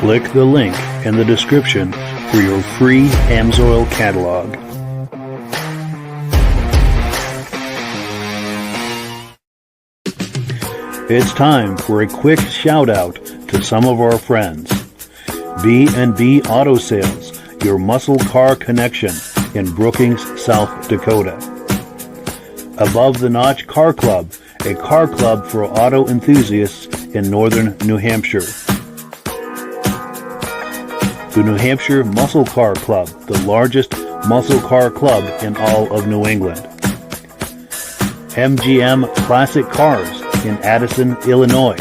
Click the link in the description for your free Amsoil catalog. It's time for a quick shout out to some of our friends. B&B Auto Sales, your muscle car connection in Brookings, South Dakota. Above the Notch Car Club, a car club for auto enthusiasts in northern New Hampshire. The New Hampshire Muscle Car Club, the largest muscle car club in all of New England. MGM Classic Cars in Addison, Illinois.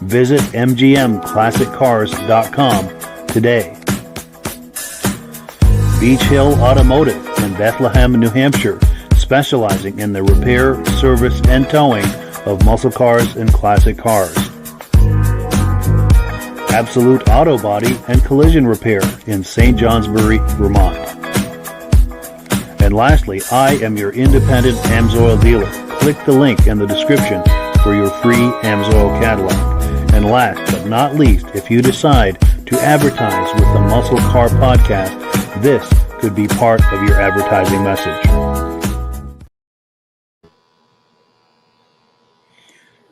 Visit mgmclassiccars.com today. Beach Hill Automotive in Bethlehem, New Hampshire, specializing in the repair, service, and towing of muscle cars and classic cars. Absolute Auto Body and Collision Repair in St. Johnsbury, Vermont. And lastly, I am your independent Amsoil dealer. Click the link in the description for your free Amsoil catalog. And last but not least, if you decide to advertise with the Muscle Car Podcast, this could be part of your advertising message.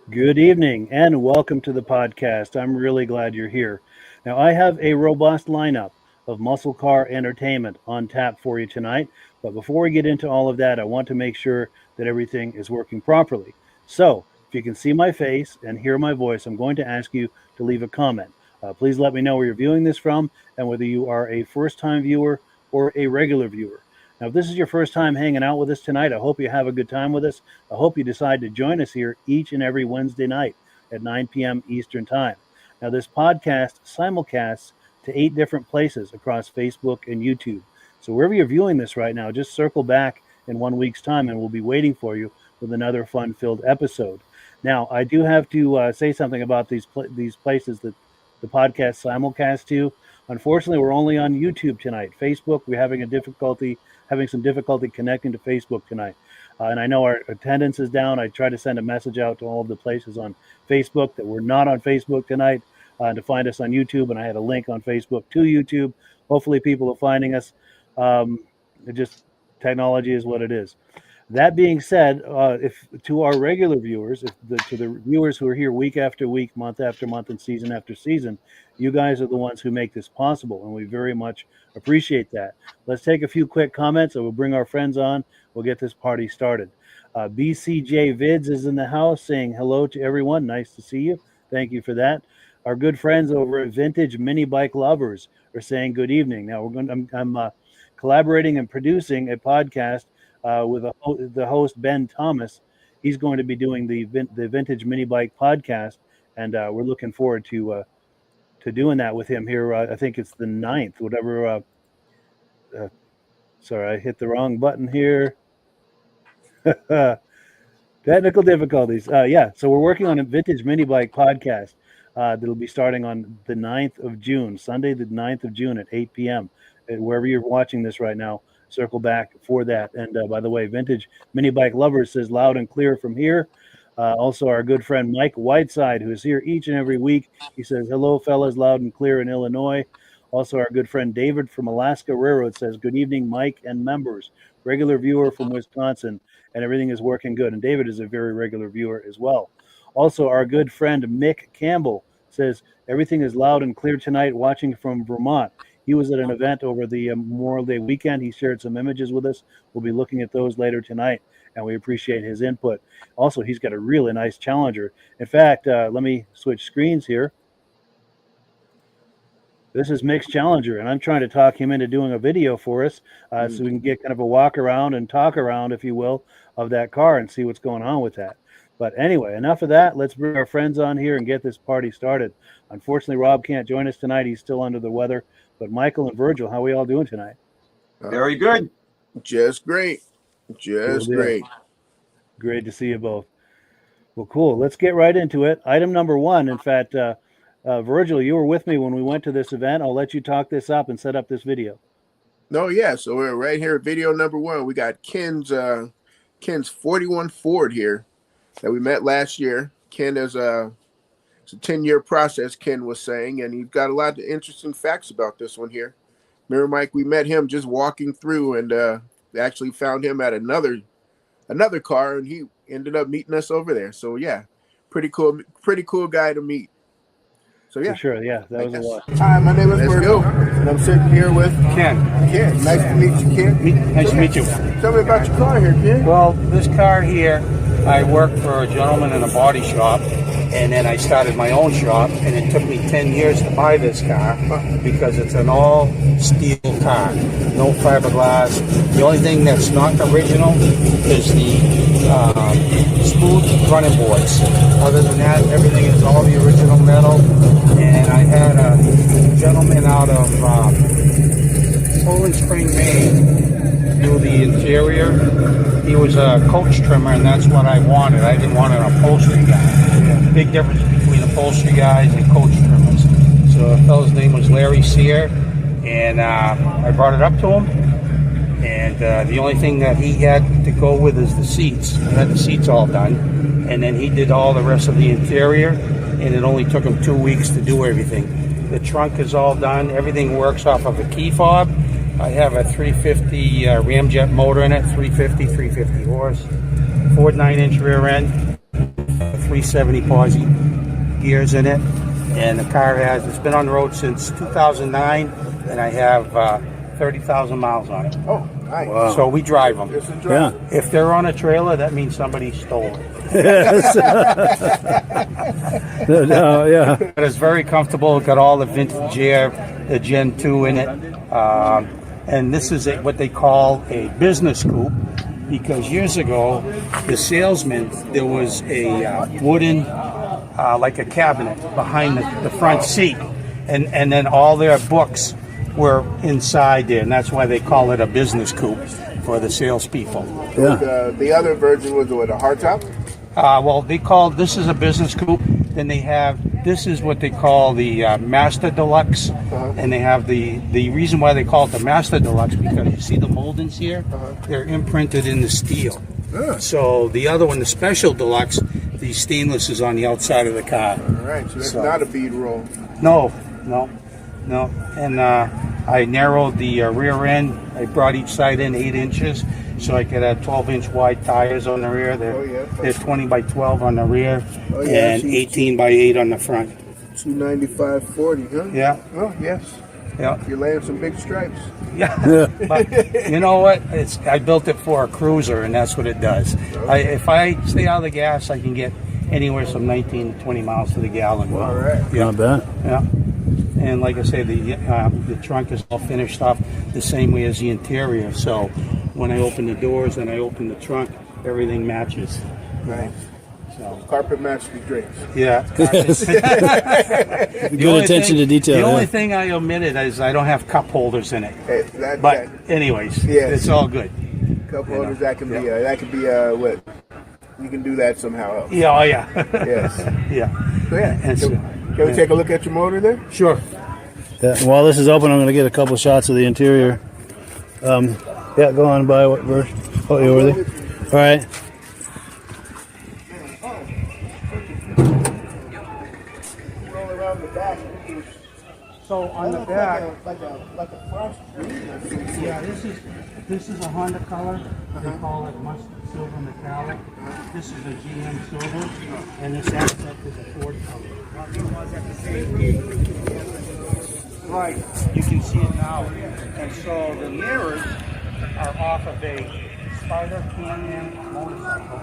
Good evening and welcome to the podcast. I'm really glad you're here. Now, I have a robust lineup of muscle car entertainment on tap for you tonight. But before we get into all of that, I want to make sure that everything is working properly. So, if you can see my face and hear my voice, I'm going to ask you to leave a comment. Please let me know where you're viewing this from and whether you are a first-time viewer or a regular viewer. Now, if this is your first time hanging out with us tonight, I hope you have a good time with us. I hope you decide to join us here each and every Wednesday night at 9 p.m. Eastern Time. Now, this podcast simulcasts to 8 different places across Facebook and YouTube. So wherever you're viewing this right now, just circle back in 1 week's time and we'll be waiting for you with another fun-filled episode. Now, I do have to say something about these places that the podcast simulcast to. Unfortunately, we're only on YouTube tonight. Facebook, we're having some difficulty connecting to Facebook tonight. And I know our attendance is down. I tried to send a message out to all of the places on Facebook that we're not on Facebook tonight to find us on YouTube. And I had a link on Facebook to YouTube. Hopefully people are finding us. Technology is what it is. That being said, if to our regular viewers, to the viewers who are here week after week, month after month, and season after season, you guys are the ones who make this possible, and we very much appreciate that. Let's take a few quick comments, and we'll bring our friends on. We'll get this party started. BCJ Vids is in the house saying hello to everyone. Nice to see you. Thank you for that. Our good friends over at Vintage Mini Bike Lovers are saying good evening. Now I'm collaborating and producing a podcast with the host Ben Thomas. He's going to be doing the Vintage Mini Bike podcast, and we're looking forward to doing that with him here. I think it's the 9th, whatever. Sorry, I hit the wrong button here. Technical difficulties. So we're working on a Vintage Mini Bike podcast that'll be starting on the 9th of June, Sunday the 9th of June at 8 p.m. Wherever you're watching this right now, circle back for that. And by the way, Vintage Mini Bike Lovers says loud and clear from here. Also, our good friend Mike Whiteside, who is here each and every week. He says, hello, fellas, loud and clear in Illinois. Also, our good friend David from Alaska Railroad says, good evening, Mike and members. Regular viewer from Wisconsin, and everything is working good. And David is a very regular viewer as well. Also, our good friend Mick Campbell says, everything is loud and clear tonight, watching from Vermont. He was at an event over the Memorial Day weekend. He shared some images with us. We'll be looking at those later tonight, and we appreciate his input. Also, he's got a really nice Challenger. In fact, let me switch screens here. This is Mick's Challenger, and I'm trying to talk him into doing a video for us so we can get kind of a walk around and talk around, if you will, of that car and see what's going on with that. But anyway, enough of that. Let's bring our friends on here and get this party started. Unfortunately, Rob can't join us tonight. He's still under the weather. But Michael and Virgil, how are we all doing tonight? Very good. Just great. Just great. Great to see you both. Well, cool. Let's get right into it. Item number 1. In fact, Virgil, you were with me when we went to this event. I'll let you talk this up and set up this video. No, yeah. So we're right here at video number 1. We got Ken's 41 Ford here that we met last year. Ken is It's a 10-year process, Ken was saying, and you've got a lot of interesting facts about this one here. Remember, Mike, we met him just walking through, and they actually found him at another car, and he ended up meeting us over there. So yeah, pretty cool guy to meet. So yeah, for sure. Yeah, that was a lot. Hi, my name is Berto, and I'm sitting here with Ken. Ken. Nice to meet you, Ken. Nice to meet you. Tell me about your car here, Ken. Well, this car here, I worked for a gentleman in a body shop, and then I started my own shop, and it took me 10 years to buy this car because it's an all steel car, no fiberglass. The only thing that's not original is the smooth running boards. Other than that, everything is all the original metal. And I had a gentleman out of Poland Spring, Maine, do the interior. He was a coach trimmer, and that's what I wanted. I didn't want an upholstery guy. Big difference between upholstery guys and coach trimmers. So the fellow's name was Larry Sear, and I brought it up to him. And the only thing that he had to go with is the seats. He had the seats all done, and then he did all the rest of the interior, and it only took him 2 weeks to do everything. The trunk is all done. Everything works off of a key fob. I have a 350 Ramjet motor in it, 350 horse, Ford 9-inch rear end, 370 posi gears in it, and the car it's been on the road since 2009, and I have 30,000 miles on it. Oh, nice. Wow. So we drive them. Yeah. If they're on a trailer, that means somebody stole it. Yes. No, yeah. But it's very comfortable. Got all the vintage air, the Gen 2 in it. And this is what they call a business coupe, because years ago, the salesman, there was a wooden, like a cabinet behind the front seat. And then all their books were inside there, and that's why they call it a business coupe for the salespeople. Yeah. The other version was what, a hardtop? Well, this is a business coupe. Then they have, this is what they call the Master Deluxe, and they have the reason why they call it the Master Deluxe, because you see the moldings here, they're imprinted in the steel. So the other one, the Special Deluxe, the stainless is on the outside of the car. All right, so that's not a bead roll. No. And I narrowed the rear end. I brought each side in 8 inches, so I could have 12-inch wide tires on the rear. They're 20 by 12 on the rear, and 18 by 8 on the front. 295/40, huh? Yeah. Oh, yes. Yeah. You're laying some big stripes. Yeah. But you know what? I built it for a cruiser, and that's what it does. If I stay out of the gas, I can get anywhere from 19 to 20 miles to the gallon. All right. Yeah. Not bad. Yeah. And like I say, the trunk is all finished off the same way as the interior. So when I open the doors and I open the trunk, everything matches. Nice. So, Carpet matched the drinks. yeah. Good attention to detail. The yeah. only thing I omitted is I don't have cup holders in it. Hey, But anyways, Yes. it's all good. cup holders, that can be what? You can do that somehow else. Yeah, oh yeah. Yes. Yeah. So yeah. And so- Can we take a look at your motor there? Sure. Yeah, while this is open, I'm going to get a couple shots of the interior. Yeah, go on by what verse? Oh, you over there? All right. Roll around the back. So on the back, Like a frost green. yeah, this is a Honda color. They call it mustard silver metallic. This is a GM silver, and this Essex is a Ford color. Right, you can see it now. And so the mirrors are off of a Spider Can-Am motorcycle,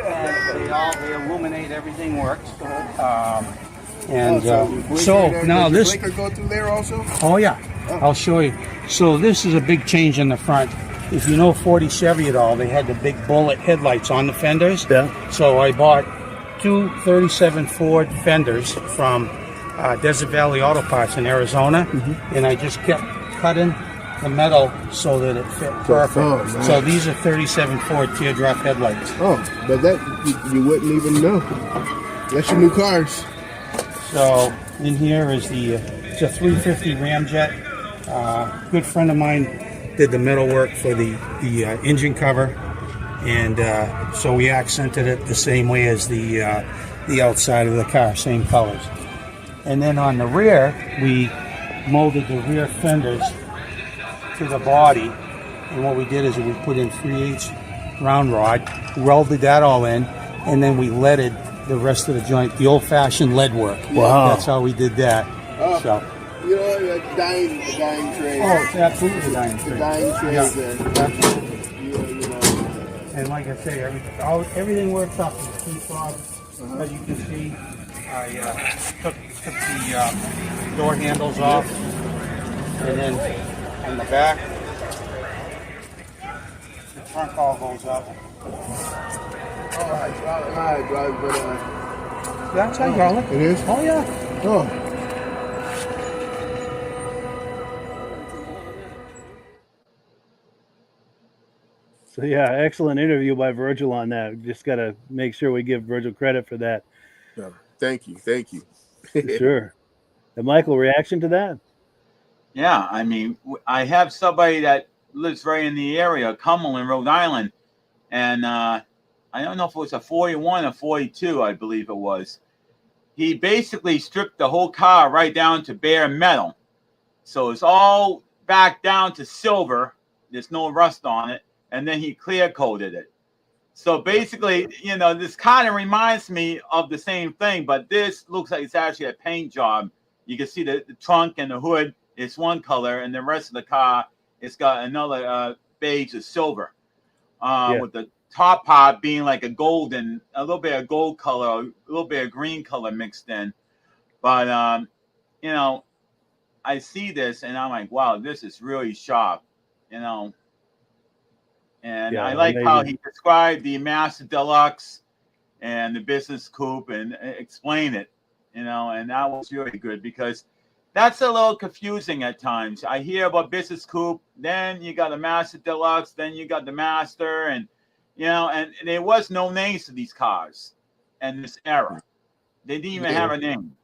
and they illuminate, everything works. So now does this. the blinker go through there also? Oh yeah, I'll show you. So this is a big change in the front. If you know 40 Chevy at all, they had the big bullet headlights on the fenders. Yeah. So I bought two 37 Ford fenders from Desert Valley Auto Parts in Arizona, and I just kept cutting the metal so that it fit perfect. Oh, nice. So these are 37 Ford teardrop headlights. Oh, but that you wouldn't even know. That's your new cars. So in here is it's a 350 Ramjet. Good friend of mine did the metal work for the engine cover, And so we accented it the same way as the outside of the car, same colors. And then on the rear, we molded the rear fenders to the body. And what we did is we put in 3/8 round rod, welded that all in, and then we leaded the rest of the joint, the old-fashioned lead work. Wow. That's how we did that. So. You know, the dying trade. Oh, it's absolutely the dying trade. The dying trade Yeah, there. absolutely. You know. And like I say, everything works up in the key fob. As you can see, I took the door handles off, and then on the back, the trunk all goes up. Hydraulic, but That's hydraulic. it is. Oh yeah. Oh. So yeah, excellent interview by Virgil on that. Just got to make sure we give Virgil credit for that. Yeah. Thank you. Sure. And Michael, reaction to that? Yeah, I mean, I have somebody that lives right in the area, Cumberland, Rhode Island, and I don't know if it was a 41 or 42, I believe it was. He basically stripped the whole car right down to bare metal. So it's all back down to silver. There's no rust on it. And then he clear coated it. So basically, you know, this kind of reminds me of the same thing, but this looks like it's actually a paint job. You can see the trunk and the hood is one color, and the rest of the car, it's got another beige or silver, with the top part being like a golden, a little bit of gold color, a little bit of green color mixed in. But, you know, I see this and I'm like, wow, this is really sharp, you know. And Yeah, I like amazing. how he described the Master Deluxe and the Business Coupe and explain it, you know, and that was really good because that's a little confusing at times. I hear about Business Coupe, then you got the Master Deluxe, then you got the Master, and, you know, and there was no names to these cars in this era. They didn't even have a name.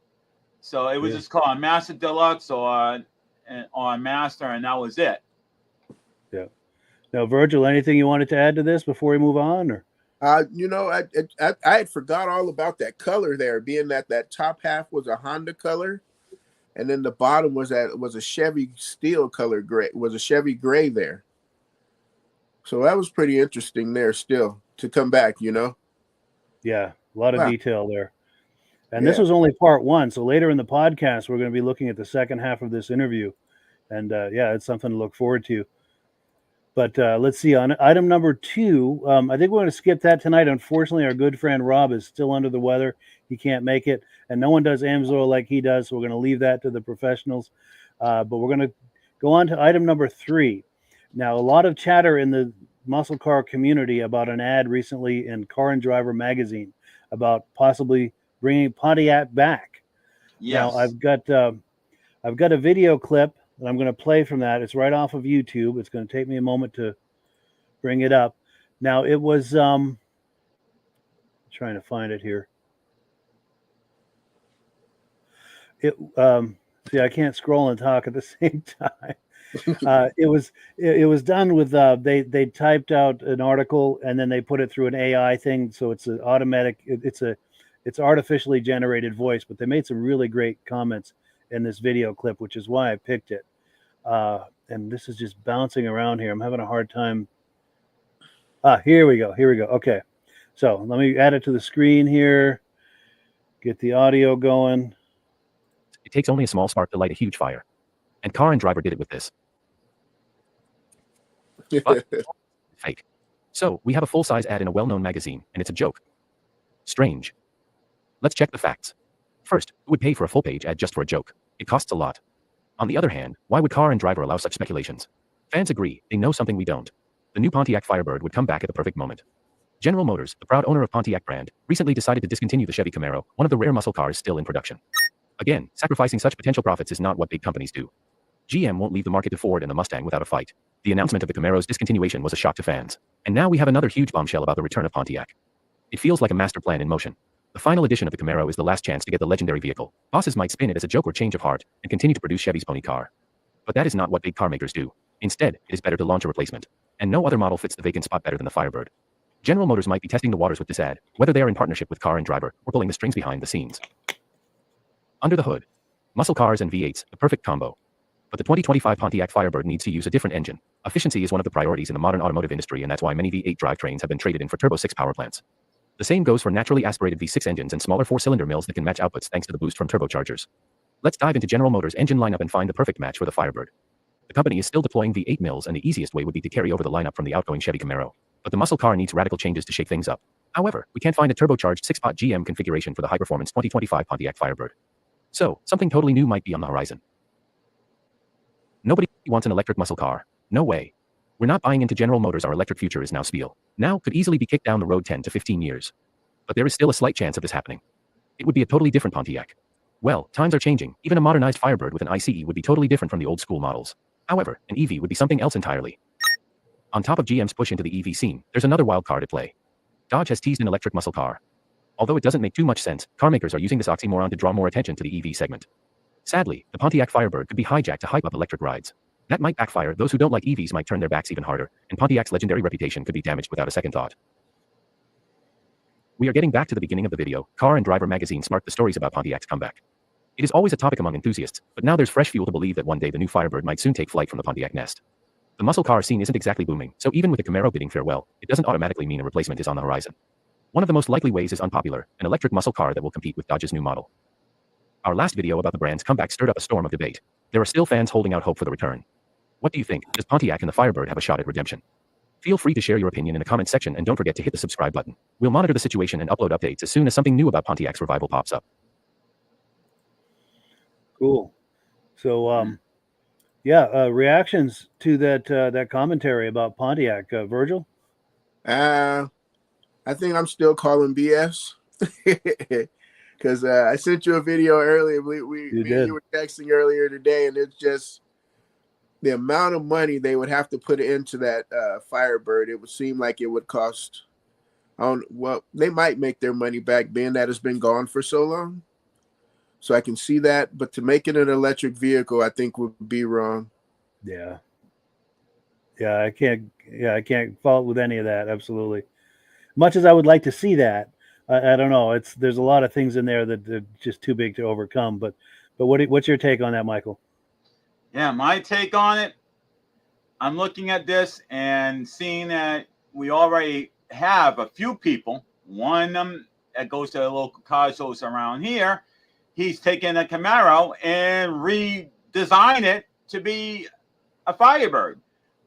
So it was just called Master Deluxe or Master, and that was it. Yeah. Now, Virgil, anything you wanted to add to this before we move on? Or You know, I had forgot all about that color there, being that top half was a Honda color, and then the bottom was a Chevy steel color gray, was a Chevy gray there. So that was pretty interesting there still to come back, you know. yeah, a lot of detail there. And this was only part one. So later in the podcast, we're going to be looking at the second half of this interview. And yeah, it's something to look forward to. But let's see, on item number 2, I think we're going to skip that tonight. Unfortunately, our good friend Rob is still under the weather. He can't make it. And no one does Amsoil like he does, so we're going to leave that to the professionals. But we're going to go on to item number 3. Now, a lot of chatter in the muscle car community about an ad recently in Car and Driver magazine about possibly bringing Pontiac back. Yes. Now, I've got a video clip that I'm going to play from that. It's right off of YouTube. It's going to take me a moment to bring it up. Now, it was trying to find it here. See, I can't scroll and talk at the same time. It was done with they typed out an article and then they put it through an AI thing, so it's an automatic. It's artificially generated voice, but they made some really great comments in this video clip, which is why I picked it. And this is just bouncing around here. I'm having a hard time. Here we go. Okay, so let me add it to the screen here. Get the audio going. It takes only a small spark to light a huge fire. And Car and Driver did it with this. But fake. So, we have a full-size ad in a well-known magazine, and it's a joke. Strange. Let's check the facts. First, who would pay for a full-page ad just for a joke? It costs a lot. On the other hand, why would Car and Driver allow such speculations? Fans agree, they know something we don't. The new Pontiac Firebird would come back at the perfect moment. General Motors, the proud owner of Pontiac brand, recently decided to discontinue the Chevy Camaro, one of the rare muscle cars still in production. Again, sacrificing such potential profits is not what big companies do. GM won't leave the market to Ford and the Mustang without a fight. The announcement of the Camaro's discontinuation was a shock to fans. And now we have another huge bombshell about the return of Pontiac. It feels like a master plan in motion. The final edition of the Camaro is the last chance to get the legendary vehicle. Bosses might spin it as a joke or change of heart, and continue to produce Chevy's pony car. But that is not what big car makers do. Instead, it is better to launch a replacement. And no other model fits the vacant spot better than the Firebird. General Motors might be testing the waters with this ad, whether they are in partnership with Car and Driver or pulling the strings behind the scenes. Under the hood. Muscle cars and V8s, the perfect combo. But the 2025 Pontiac Firebird needs to use a different engine. Efficiency is one of the priorities in the modern automotive industry, and that's why many V8 drivetrains have been traded in for Turbo 6 power plants. The same goes for naturally aspirated V6 engines and smaller 4-cylinder mills that can match outputs thanks to the boost from turbochargers. Let's dive into General Motors' engine lineup and find the perfect match for the Firebird. The company is still deploying V8 mills, and the easiest way would be to carry over the lineup from the outgoing Chevy Camaro. But the muscle car needs radical changes to shake things up. However, we can't find a turbocharged 6-pot GM configuration for the high-performance 2025 Pontiac Firebird. So, something totally new might be on the horizon. Nobody wants an electric muscle car. No way. We're not buying into General Motors. Our electric future is now spiel. Now could easily be kicked down the road 10 to 15 years. But there is still a slight chance of this happening. It would be a totally different Pontiac. Well, times are changing. Even a modernized Firebird with an ICE would be totally different from the old school models. However, an EV would be something else entirely. On top of GM's push into the EV scene, there's another wild card at play. Dodge has teased an electric muscle car. Although it doesn't make too much sense, car makers are using this oxymoron to draw more attention to the EV segment. Sadly, the Pontiac Firebird could be hijacked to hype up electric rides. That might backfire. Those who don't like EVs might turn their backs even harder, and Pontiac's legendary reputation could be damaged without a second thought. We are getting back to the beginning of the video. Car and Driver magazine sparked the stories about Pontiac's comeback. It is always a topic among enthusiasts, but now there's fresh fuel to believe that one day the new Firebird might soon take flight from the Pontiac nest. The muscle car scene isn't exactly booming, so even with the Camaro bidding farewell, it doesn't automatically mean a replacement is on the horizon. One of the most likely ways is unpopular, an electric muscle car that will compete with Dodge's new model. Our last video about the brand's comeback stirred up a storm of debate. There are still fans holding out hope for the return. What do you think? Does Pontiac and the Firebird have a shot at redemption? Feel free to share your opinion in the comment section, and don't forget to hit the subscribe button. We'll monitor the situation and upload updates as soon as something new about Pontiac's revival pops up. Cool. So, reactions to that commentary about Pontiac, Virgil? I think I'm still calling BS because I sent you a video earlier. Me and you were texting earlier today, and it's just the amount of money they would have to put into that Firebird. It would seem like it would cost. They might make their money back, being that it's been gone for so long. So I can see that, but to make it an electric vehicle, I think would be wrong. Yeah, I can't fault with any of that. Absolutely. Much as I would like to see that, I don't know. There's a lot of things in there that are just too big to overcome. But what's your take on that, Michael? Yeah, my take on it, I'm looking at this and seeing that we already have a few people. One of them that goes to the local car shows around here. He's taken a Camaro and redesigned it to be a Firebird.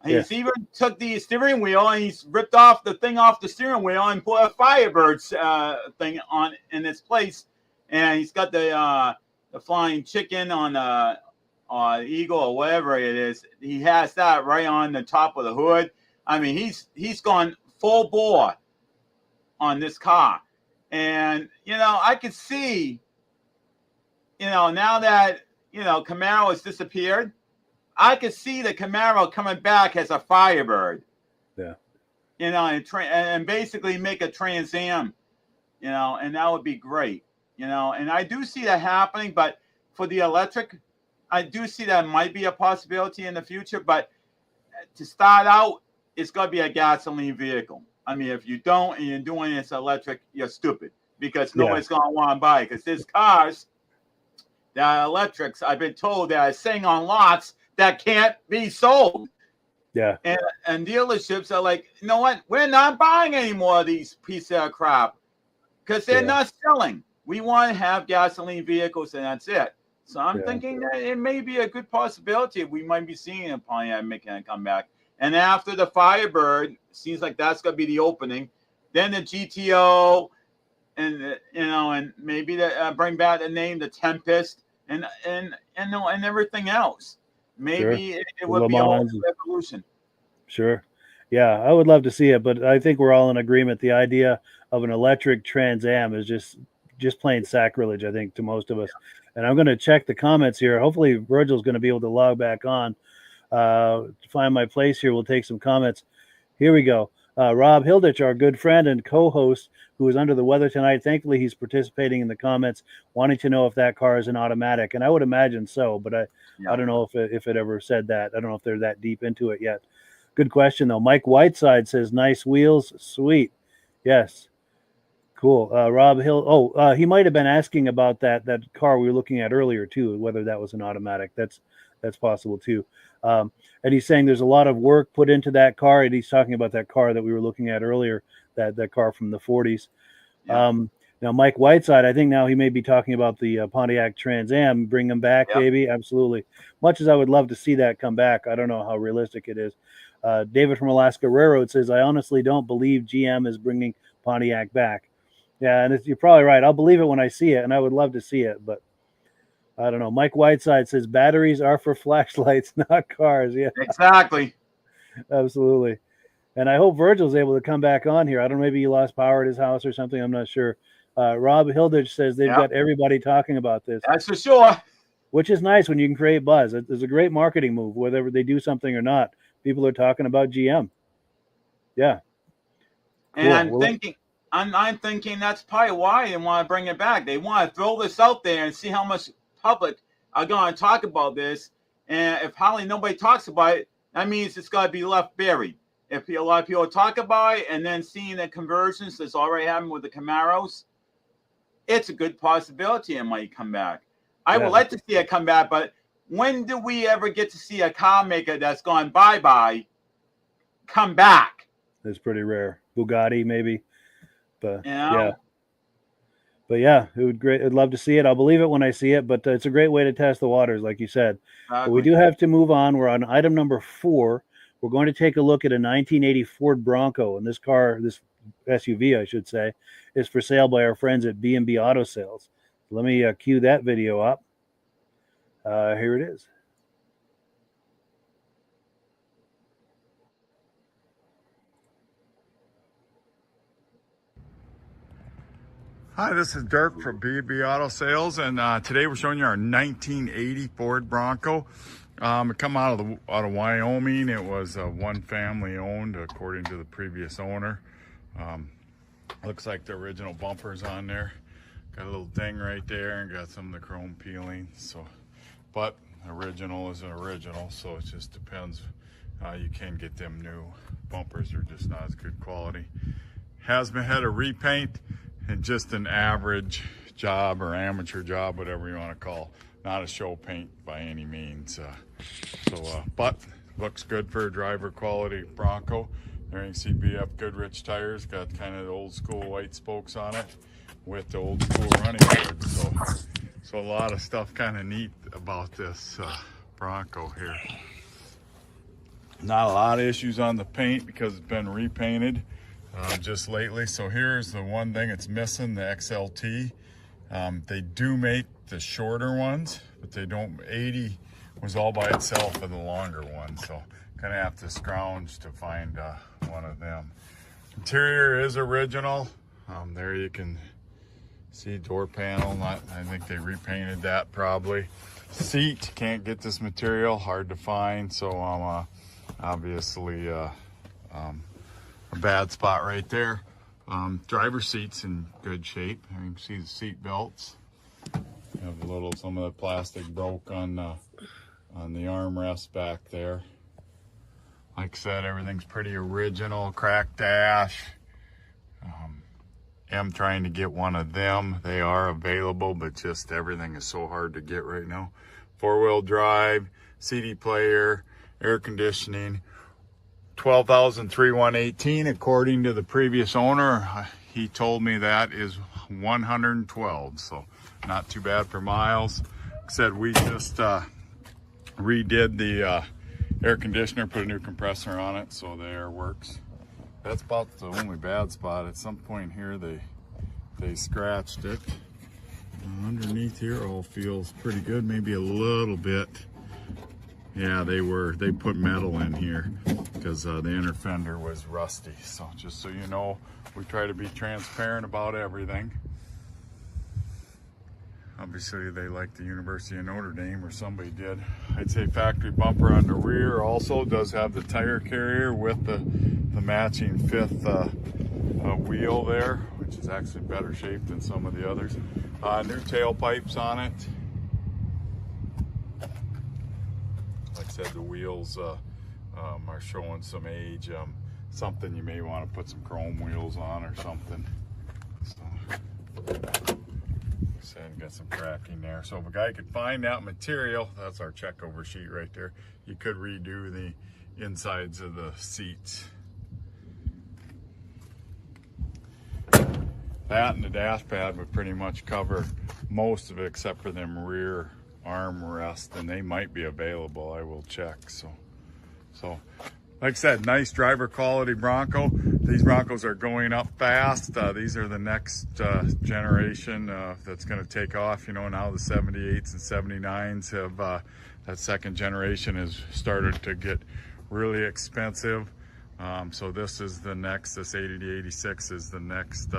He's even took the steering wheel and he's ripped off the thing off the steering wheel and put a Firebird thing on in its place. And he's got the flying chicken on Eagle or whatever it is. He has that right on the top of the hood. I mean, he's gone full bore on this car. And, I could see, now that, Camaro has disappeared, I could see the Camaro coming back as a Firebird. Yeah. And basically make a Trans Am, and that would be great, and I do see that happening, but for the electric, I do see that might be a possibility in the future, but to start out, it's going to be a gasoline vehicle. I mean, if you don't and you're doing this electric, you're stupid because nobody's going to want to buy it because there's cars that are electrics, I've been told, that are sitting on lots that can't be sold. Yeah. And dealerships are like, you know what? We're not buying any more of these pieces of crap because they're not selling. We want to have gasoline vehicles and that's it. So I'm thinking that it may be a good possibility we might be seeing a Pontiac making a comeback. And after the Firebird, seems like that's going to be the opening. Then the GTO, and and maybe bring back the name the Tempest, and everything else. Maybe it would be a whole revolution. Sure. Yeah, I would love to see it, but I think we're all in agreement. The idea of an electric Trans Am is just plain sacrilege, I think, to most of us. And I'm going to check the comments here. Hopefully Virgil's going to be able to log back on to find my place here. We'll take some comments. Here we go. Rob Hilditch, our good friend and co-host, who is under the weather tonight. Thankfully, he's participating in the comments, wanting to know if that car is an automatic. And I would imagine so, but I don't know if it ever said that. I don't know if they're that deep into it yet. Good question, though. Mike Whiteside says, nice wheels. Sweet. Yes. Cool. Rob Hill. Oh, he might have been asking about that car we were looking at earlier too, whether that was an automatic. That's possible too. And he's saying there's a lot of work put into that car, and he's talking about that car that we were looking at earlier, that car from the 40s. Yeah. Now, Mike Whiteside, I think now he may be talking about the Pontiac Trans Am. Bring him back, Yep. baby. Absolutely. Much as I would love to see that come back, I don't know how realistic it is. David from Alaska Railroad says, I honestly don't believe GM is bringing Pontiac back. Yeah, and you're probably right. I'll believe it when I see it, and I would love to see it, but I don't know. Mike Whiteside says batteries are for flashlights, not cars. Yeah, Exactly. absolutely. And I hope Virgil's able to come back on here. I don't know, maybe he lost power at his house or something. I'm not sure. Rob Hilditch says they've got everybody talking about this. That's for sure. Which is nice when you can create buzz. It's a great marketing move, whether they do something or not. People are talking about GM. Yeah. And Cool. I'm thinking that's probably why they want to bring it back. They want to throw this out there and see how much public are going to talk about this. And if hardly nobody talks about it, that means it's got to be left buried. If a lot of people talk about it and then seeing the conversions that's already happened with the Camaros, it's a good possibility it might come back. I would like to see it come back, but when do we ever get to see a car maker that's gone bye-bye come back? It's pretty rare. Bugatti, maybe. But You know? yeah. But yeah, it would great. I'd love to see it. I'll believe it when I see it, but it's a great way to test the waters, like you said. But we do have to move on. We're on item number 4. We're going to take a look at a 1980 Ford Bronco, and this car, this SUV, I should say, is for sale by our friends at B&B Auto Sales. Let me cue that video up. Here it is. Hi, this is Dirk from B&B Auto Sales, and today we're showing you our 1980 Ford Bronco. It come out of Wyoming. It was one family owned, according to the previous owner. Looks like the original bumper's on there. Got a little ding right there, and got some of the chrome peeling. So, but original is an original, so it just depends. You can get them new bumpers; they're just not as good quality. Has been had a repaint. And just an average job or amateur job, whatever you want to call. Not a show paint by any means. But looks good for a driver quality Bronco. There you can see BF Goodrich tires. Got kind of the old school white spokes on it with the old school running boards. So a lot of stuff kind of neat about this Bronco here. Not a lot of issues on the paint because it's been repainted. Just lately. So here's the one thing it's missing, the XLT. They do make the shorter ones, but they don't. 80 was all by itself for the longer one, so kind of have to scrounge to find one of them. Interior is original. There you can see door panel. I think they repainted that probably. Seat, can't get this material, hard to find, so obviously a bad spot right there. Driver seat's in good shape. You can see the seat belts. You have some of the plastic broke on the armrest back there. Like I said, everything's pretty original. Cracked dash. I'm trying to get one of them. They are available, but just everything is so hard to get right now. 4-wheel drive, CD player, air conditioning. 12,318 according to the previous owner. He told me that is 112, so not too bad for miles. Like I said, we just redid the air conditioner, put a new compressor on it, so the air works. That's about the only bad spot. At some point here they scratched it. Underneath here all feels pretty good, maybe a little bit. Yeah, they put metal in here because the inner fender was rusty. So just so you know, we try to be transparent about everything. Obviously they like the University of Notre Dame, or somebody did. I'd say factory bumper on the rear also does have the tire carrier with the matching 5th wheel there, which is actually better shape than some of the others. New tailpipes on it. Like I said, the wheels are showing some age. something you may want to put some chrome wheels on or something. So, and got some cracking there. So if a guy could find that material, that's our checkover sheet right there. You could redo the insides of the seats. That and the dash pad would pretty much cover most of it except for them rear armrests, and they might be available. I will check. So like I said, nice driver quality Bronco. These Broncos are going up fast. These are the next generation that's going to take off. You know, now the 78s and 79s have, that second generation has started to get really expensive. So this is the next, this 80 to 86 is the next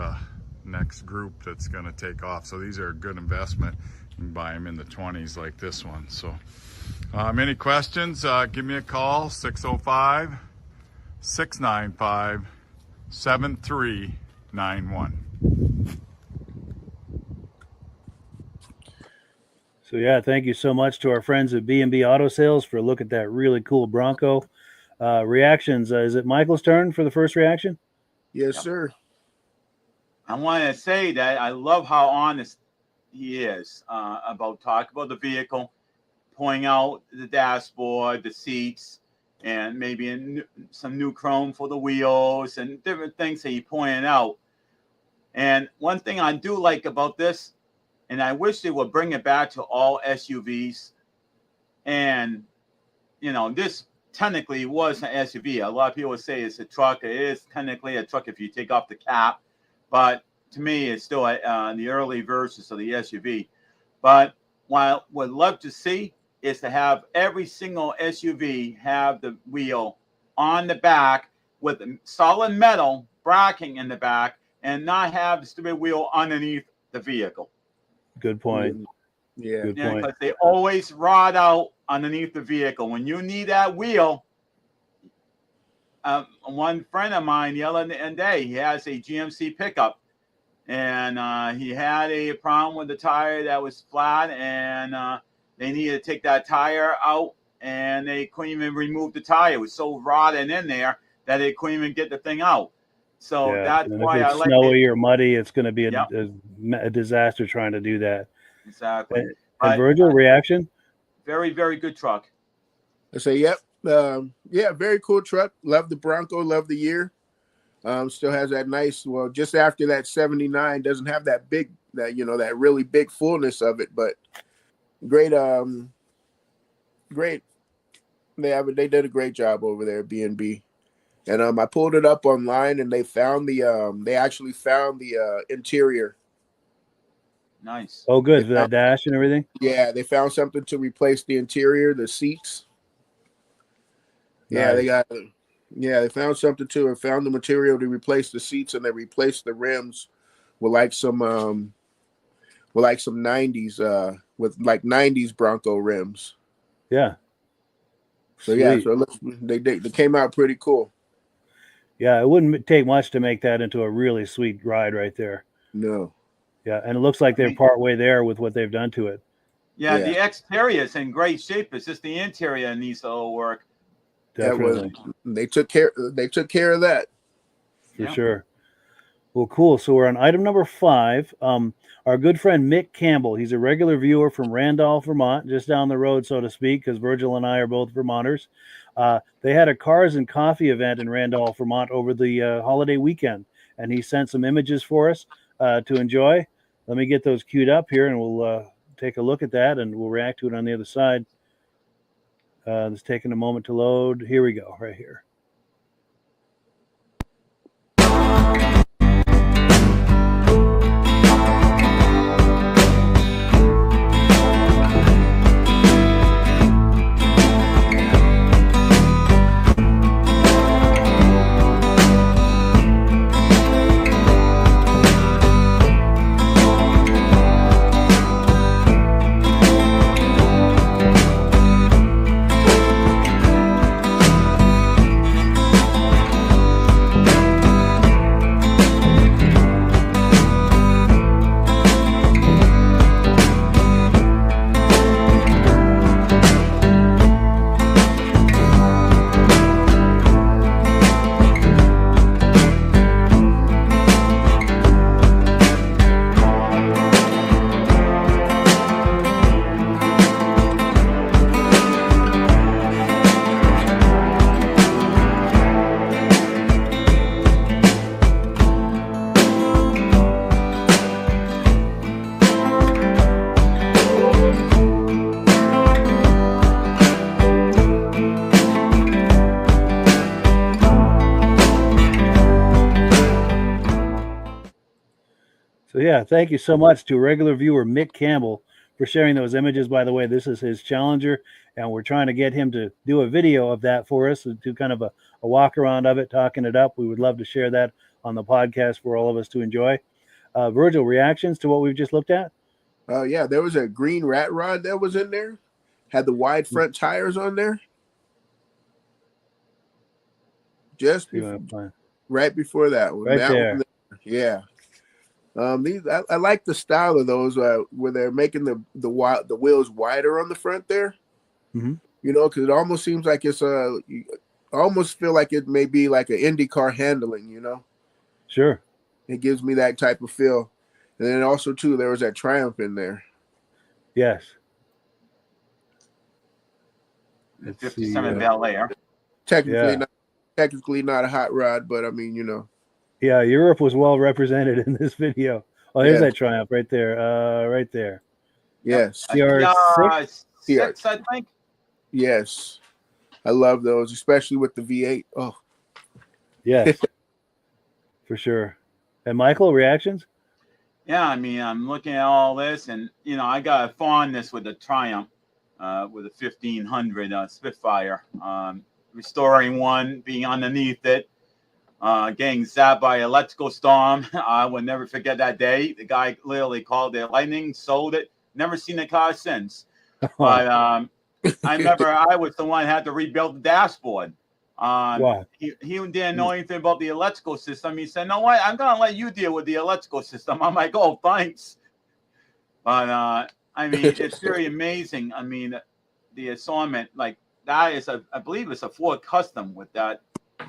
group that's going to take off. So these are a good investment. You can buy them in the 20s like this one. So any questions, give me a call, 605-695-7391. So yeah, thank you so much to our friends at B&B Auto Sales for a look at that really cool Bronco. Reactions, is it Michael's turn for the first reaction? Yes, sir. I want to say that I love how honest he is about talking about the vehicle, pointing out the dashboard, the seats, and maybe some new chrome for the wheels and different things that he pointed out. And one thing I do like about this, and I wish they would bring it back to all SUVs. And, you know, this technically was an SUV. A lot of people would say it's a truck. It is technically a truck if you take off the cap. But to me, it's still the early versions of the SUV. But what I would love to see is to have every single SUV have the wheel on the back with solid metal bracking in the back and not have the stupid wheel underneath the vehicle. Good point. Yeah. Good point. Because they always rot out underneath the vehicle. When you need that wheel, one friend of mine the other day, he has a GMC pickup, and he had a problem with the tire that was flat, and they needed to take that tire out, and they couldn't even remove the tire. It was so rotten in there that they couldn't even get the thing out. So that's why I like it. If it's snowy or muddy, it's going to be a disaster trying to do that. Exactly. And Virgil, reaction? Very, very good truck. I say, yep. Yeah, very cool truck. Love the Bronco. Love the year. Still has that nice, well, just after that 79, doesn't have that big, that really big fullness of it, but great. Great. They did a great job over there at B&B. And I pulled it up online, and they actually found the interior. Nice. Oh, good. For that dash and everything? Yeah, they found something to replace the interior, the seats. Yeah, Nice. They found something and found the material to replace the seats, and they replaced the rims with like some 90s with like 90s Bronco rims. Yeah. So yeah, so they came out pretty cool. Yeah, it wouldn't take much to make that into a really sweet ride right there. No. Yeah, and it looks like they're partway there with what they've done to it. Yeah, the exterior is in great shape. It's just the interior needs a little work. Definitely. They took care of that. For sure. Well, cool. So we're on item number 5. Our good friend Mick Campbell. He's a regular viewer from Randolph, Vermont, just down the road, so to speak, because Virgil and I are both Vermonters. They had a Cars and Coffee event in Randolph, Vermont over the holiday weekend, and he sent some images for us to enjoy. Let me get those queued up here, and we'll take a look at that, and we'll react to it on the other side. It's taking a moment to load. Here we go, right here. So yeah, thank you so much to regular viewer Mick Campbell for sharing those images. By the way, this is his Challenger, and we're trying to get him to do a video of that for us, and do kind of a walk around of it, talking it up. We would love to share that on the podcast for all of us to enjoy. Virgil, reactions to what we've just looked at? Yeah, there was a green rat rod that was in there. Had the wide front tires on there. Just right before that one. Right that there. one, yeah. These I like the style of those where they're making the wheels wider on the front there. Mm-hmm. You know, because it almost seems like it's you almost feel like it may be like an Indy car handling. You know, Sure. it gives me that type of feel. And then also too, there was that Triumph in there. Yes. The 57 Bel Air. Technically not a hot rod, but I mean, you know. Yeah, Europe was well represented in this video. Oh, here's that Triumph right there. Right there. Yes. CR6, I think. Yes. I love those, especially with the V8. Oh. Yes. For sure. And Michael, reactions? Yeah, I mean, I'm looking at all this, and you know, I got a fondness with the Triumph, with a 1500 Spitfire, restoring one, being underneath it, getting zapped by electrical storm. I will never forget that day. The guy literally called it lightning, sold it. Never seen the car since. But I remember I was the one who had to rebuild the dashboard. Wow. He didn't know anything about the electrical system. He said, "No, what? I'm going to let you deal with the electrical system." I'm like, "Oh, thanks." But I mean, it's very amazing. I mean, the assortment, like that is I believe it's a Ford Custom with that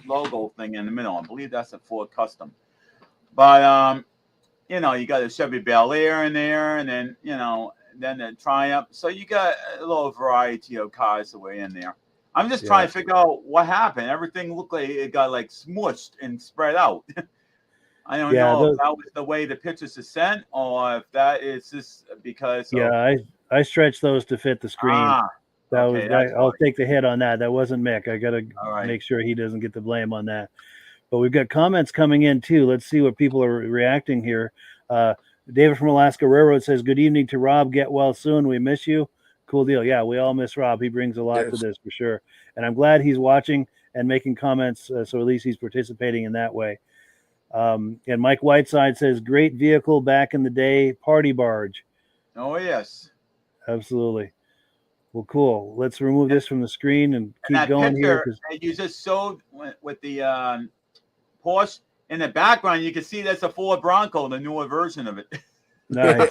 logo thing in the middle. I believe that's a Ford Custom. But you know, you got a Chevy Bel Air in there, and then you know, then the Triumph. So you got a little variety of cars away in there. I'm just trying to figure out what happened. Everything looked like it got like smushed and spread out. I don't know if that was the way the pictures are sent, or if that is just because. I stretched those to fit the screen. I'll take the hit on that. That wasn't Mick. I got to make sure he doesn't get the blame on that. But we've got comments coming in too. Let's see what people are reacting here. David from Alaska Railroad says, "Good evening to Rob. Get well soon. We miss you." Cool deal. Yeah, we all miss Rob. He brings a lot to this for sure. And I'm glad he's watching and making comments, so at least he's participating in that way. And Mike Whiteside says, "Great vehicle back in the day, party barge." Oh, yes. Absolutely. Well, cool. Let's remove this from the screen and keep going here. You just showed with the Porsche in the background, you can see that's a Ford Bronco, the newer version of it. Nice.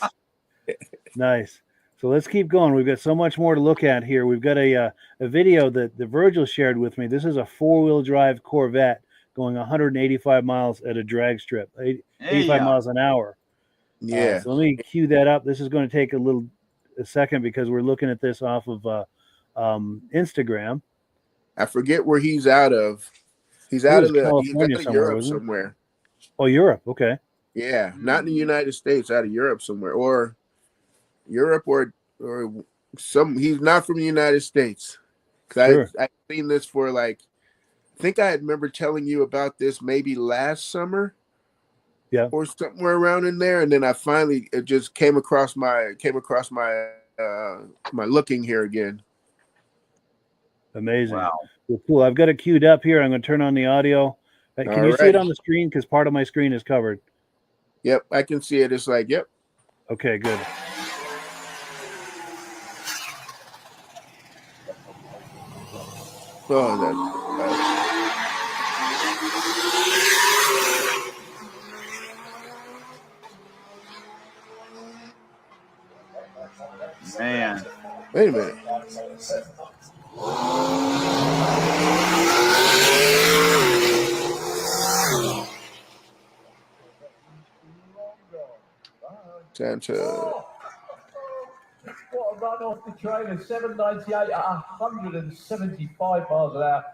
Nice. So let's keep going. We've got so much more to look at here. We've got a video that Virgil shared with me. This is a 4-wheel drive Corvette going 185 miles at a drag strip, 85 miles an hour. Yeah. So let me cue that up. This is going to take a second because we're looking at this off of Instagram. I forget where he's out of. He's out of California Europe somewhere. Oh, Europe. Okay. Yeah, not in the United States, out of Europe somewhere, or Europe or some. He's not from the United States. Because I've seen this for like, I think I remember telling you about this maybe last summer. Yeah. Or somewhere around in there, and then I finally it just came across my my looking here again. Amazing. Wow. Well, cool. I've got it queued up here. I'm going to turn on the audio. Can you see it on the screen? Because part of my screen is covered. Yep, I can see it. It's like, yep. Okay, good. Oh, Man. Wait a minute. Santa. What a run off the trailer, 798 at 175 miles an hour.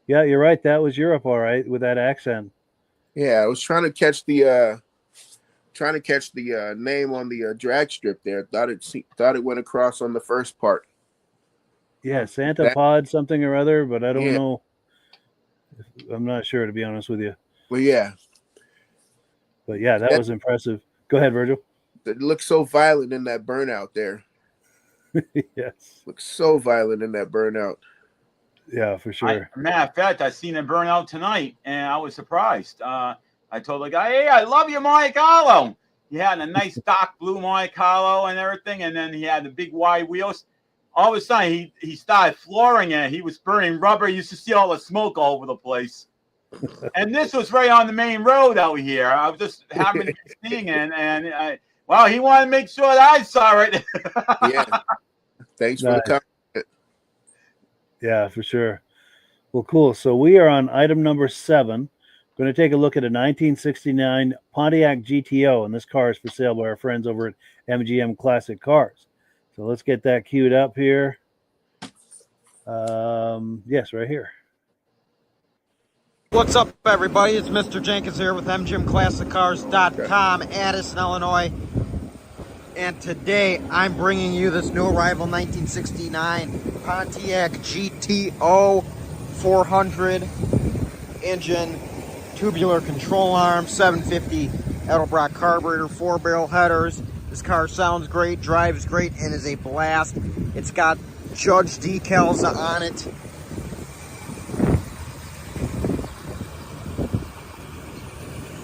Yeah, you're right. That was Europe, all right, with that accent. Yeah, I was trying to catch the name on the drag strip there. Thought it went across on the first part. Yeah, Santa Pod something or other, but I don't know. I'm not sure, to be honest with you. Well, yeah. But yeah, that was impressive. Go ahead, Virgil. It looks so violent in that burnout there. Yes. Looks so violent in that burnout. Yeah, for sure. Matter of fact, I seen it burn out tonight, and I was surprised. I told the guy, "Hey, I love your Monte Carlo." He had a nice dark blue Monte Carlo and everything, and then he had the big wide wheels. All of a sudden, he started flooring it. He was burning rubber. You used to see all the smoke all over the place. And this was right on the main road out here. I was just having to be seeing it, and well, he wanted to make sure that I saw it. Yeah. Thanks for the comment. Yeah, for sure. Well, cool. So we are on item number 7. Going to take a look at a 1969 Pontiac GTO, and this car is for sale by our friends over at MGM Classic Cars. So let's get that queued up here. Yes, right here. What's up, everybody? It's Mr. Jenkins here with MGMClassicCars.com, Addison, Illinois. And today I'm bringing you this new arrival 1969 Pontiac GTO 400 engine, tubular control arm, 750 Edelbrock carburetor, 4-barrel headers. This car sounds great, drives great, and is a blast. It's got Judge decals on it.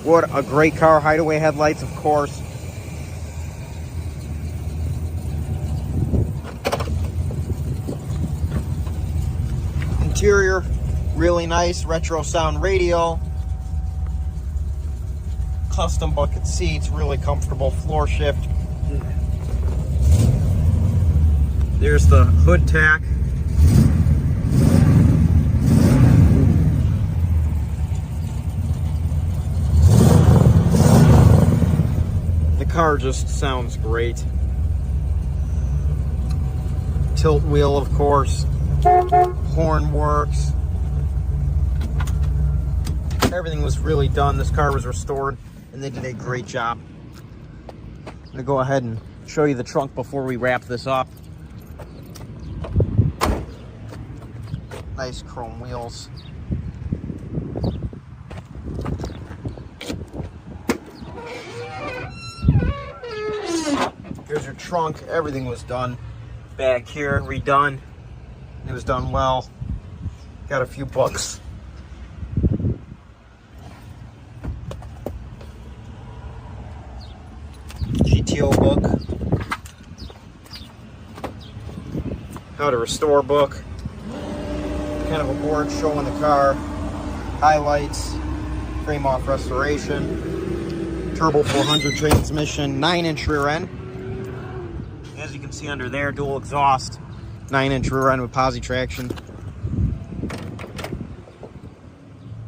What a great car. Hideaway headlights, of course. Interior, really nice. Retro sound radio. Custom bucket seats, really comfortable. Floor shift. There's the hood tack. The car just sounds great. Tilt wheel, of course. Horn works. Everything was really done. This car was restored, and they did a great job. I'm going to go ahead and show you the trunk before we wrap this up. Nice chrome wheels. Here's your trunk. Everything was done back here, redone. It was done well. Got a few books. GTO book. How to restore book. Kind of a board showing the car. Highlights. Frame off restoration. Turbo 400 transmission. 9-inch rear end. As you can see under there, dual exhaust. 9-inch rear end with posi traction.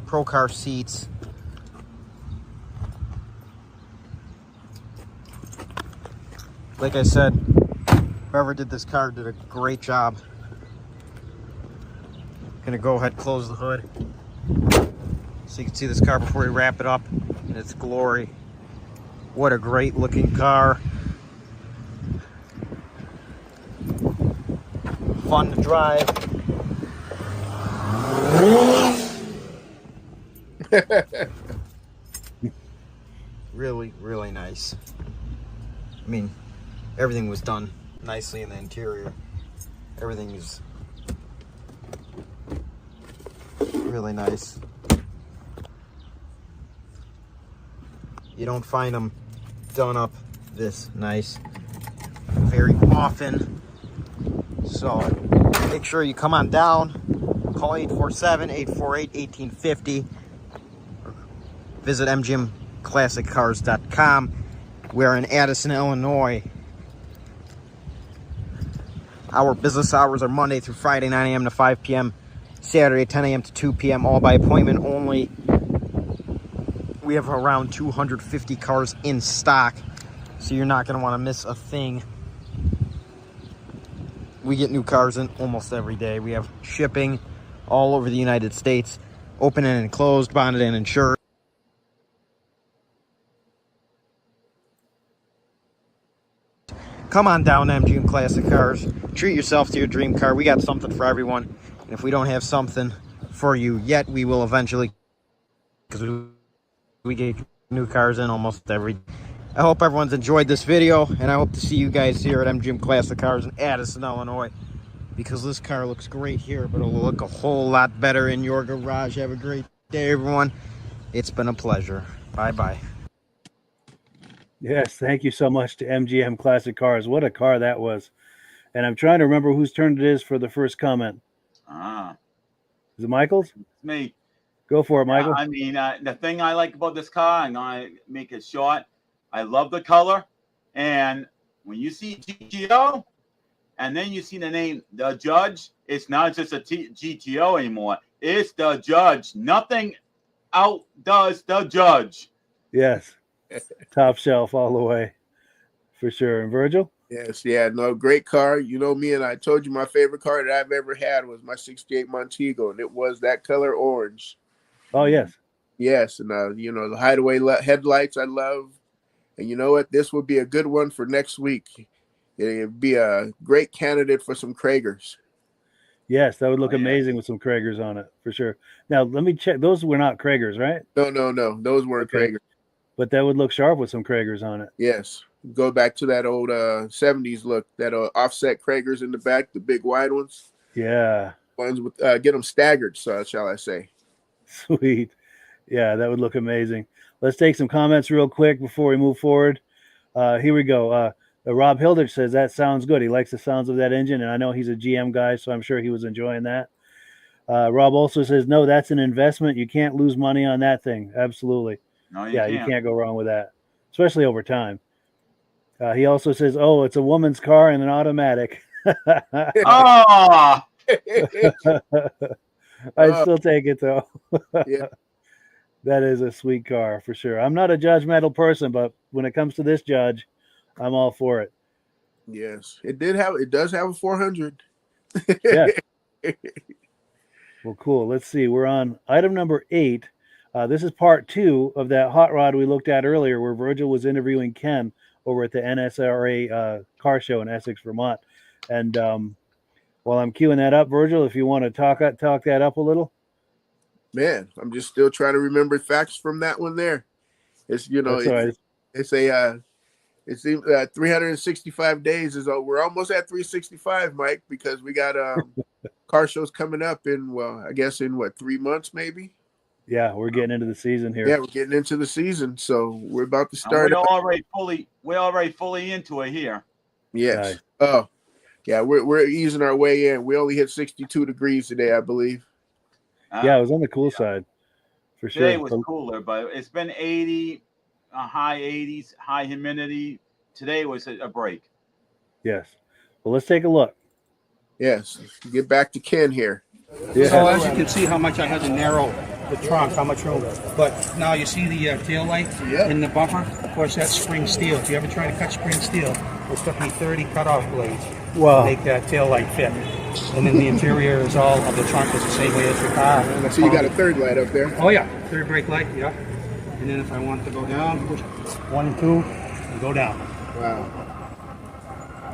Pro car seats. Like I said, whoever did this car did a great job. Gonna go ahead and close the hood so you can see this car before we wrap it up in its glory. What a great looking car. Fun to drive. Really, really nice. I mean, everything was done nicely in the interior. Everything is really nice. You don't find them done up this nice very often. So make sure you come on down. Call 847-848-1850. Visit MGMClassicCars.com. We're in Addison, Illinois. Our business hours are Monday through Friday, 9 a.m. to 5 p.m. Saturday, 10 a.m. to 2 p.m. All by appointment only. We have around 250 cars in stock, so you're not going to want to miss a thing. We get new cars in almost every day. We have shipping all over the United States, open and enclosed, bonded and insured. Come on down to MGM Classic Cars. Treat yourself to your dream car. We got something for everyone. And if we don't have something for you yet, we will eventually, because we get new cars in almost every day. I hope everyone's enjoyed this video, and I hope to see you guys here at MGM Classic Cars in Addison, Illinois, because this car looks great here, but it'll look a whole lot better in your garage. Have a great day, everyone. It's been a pleasure. Bye-bye. Yes, thank you so much to MGM Classic Cars. What a car that was. And I'm trying to remember whose turn it is for the first comment. Is it Michael's? It's me. Go for it, Michael. I mean, the thing I like about this car, I'm going to make it short. I love the color. And when you see GTO, and then you see the name, The Judge, it's not just a GTO anymore. It's The Judge. Nothing outdoes The Judge. Yes. Top shelf all the way. For sure. And Virgil? Yes, yeah, no, great car. You know me, and I told you my favorite car that I've ever had was my 68 Montego, and it was that color orange. Oh, yes. Yes, and, you know, the hideaway headlights I love. And you know what? This would be a good one for next week. It'd be a great candidate for some Kragers. Yes, that would look amazing with some Kragers on it, for sure. Now, let me check. Those were not Kragers, right? No. Those weren't Kragers. But that would look sharp with some Kragers on it. Yes. Go back to that old 70s look, that offset Kragers in the back, the big wide ones. Yeah. Ones with get them staggered, so shall I say. Sweet. Yeah, that would look amazing. Let's take some comments real quick before we move forward. Here we go. Rob Hilditch says, that sounds good. He likes the sounds of that engine, and I know he's a GM guy, so I'm sure he was enjoying that. Rob also says, no, that's an investment. You can't lose money on that thing. Absolutely. No, you can't go wrong with that, especially over time. He also says, oh, it's a woman's car and an automatic. Oh! I'd still take it, though. Yeah. That is a sweet car for sure. I'm not a judgmental person, but when it comes to this Judge, I'm all for it. Yes, it does have a 400. Yeah. Well, cool. Let's see. We're on item number 8. This is part 2 of that hot rod we looked at earlier, where Virgil was interviewing Ken over at the NSRA car show in Essex, Vermont. And while I'm queuing that up, Virgil, if you want to talk that up a little. Man, I'm just still trying to remember facts from that one there. It's, you know, it's 365 days is we're almost at 365, Mike, because we got car shows coming up in, well, I guess in 3 months maybe. Yeah, we're getting into the season here. Yeah, we're getting into the season, so we're about to start. We're already fully into it here. Yes. Nice. Oh, yeah, we're easing our way in. We only hit 62 degrees today, I believe. Yeah, it was on the cool side, for sure. Today was cooler, but it's been 80, high 80s, high humidity. Today was a break. Yes. Well, let's take a look. Yes. Get back to Ken here. Yeah. So as you can see how much I had to narrow the trunk, how much room. But now you see the tail light in the bumper? Of course, that's spring steel. If you ever try to cut spring steel, it took me 30 cutoff blades to make that tail light fit. And then the interior is all of the trunk is the same way as your car. So you got a third light up there. Oh yeah, third brake light, yeah. And then if I want to go down, push 1 and 2, and go down. Wow.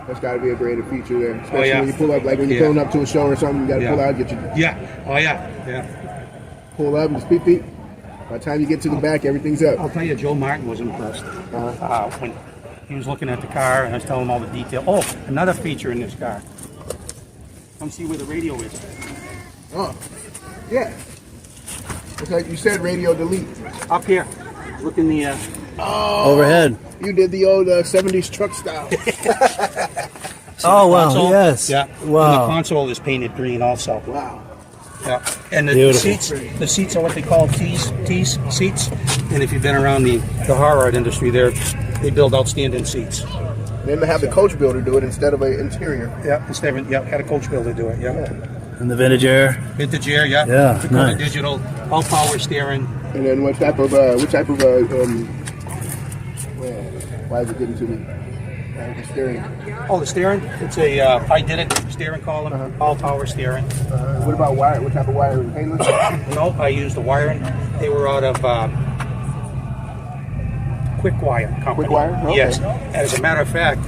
That's got to be a greater feature there. Especially when you pull up, like when you're pulling up to a show or something, you got to pull out, get your... Yeah, oh yeah. Pull up and just beep, beep. By the time you get to the back, everything's up. I'll tell you, Joe Martin was impressed. When he was looking at the car, and I was telling him all the detail. Oh, another feature in this car. Come see where the radio is. Oh, yeah. It's like you said, radio delete. Up here. Look in the... overhead. You did the old 70s truck style. Oh, wow. Console? Yes. Yeah. Wow. And the console is painted green also. Wow. Yeah. And the seats are what they call tees seats. And if you've been around the hard rod industry, they build outstanding seats. Then they have the coach builder do it instead of an interior. Yeah, had a coach builder do it. Yeah. And the vintage air. Vintage air, yeah. Yeah, nice. Digital, all power steering. And then what type of why is it getting to me? The steering. Oh, the steering? It's a I did it steering column, all power steering. What about wire? What type of wire? Painless? No, I used the wiring. They were out of Quick Wire Company. Quick Wire? Okay. Yes. As a matter of fact,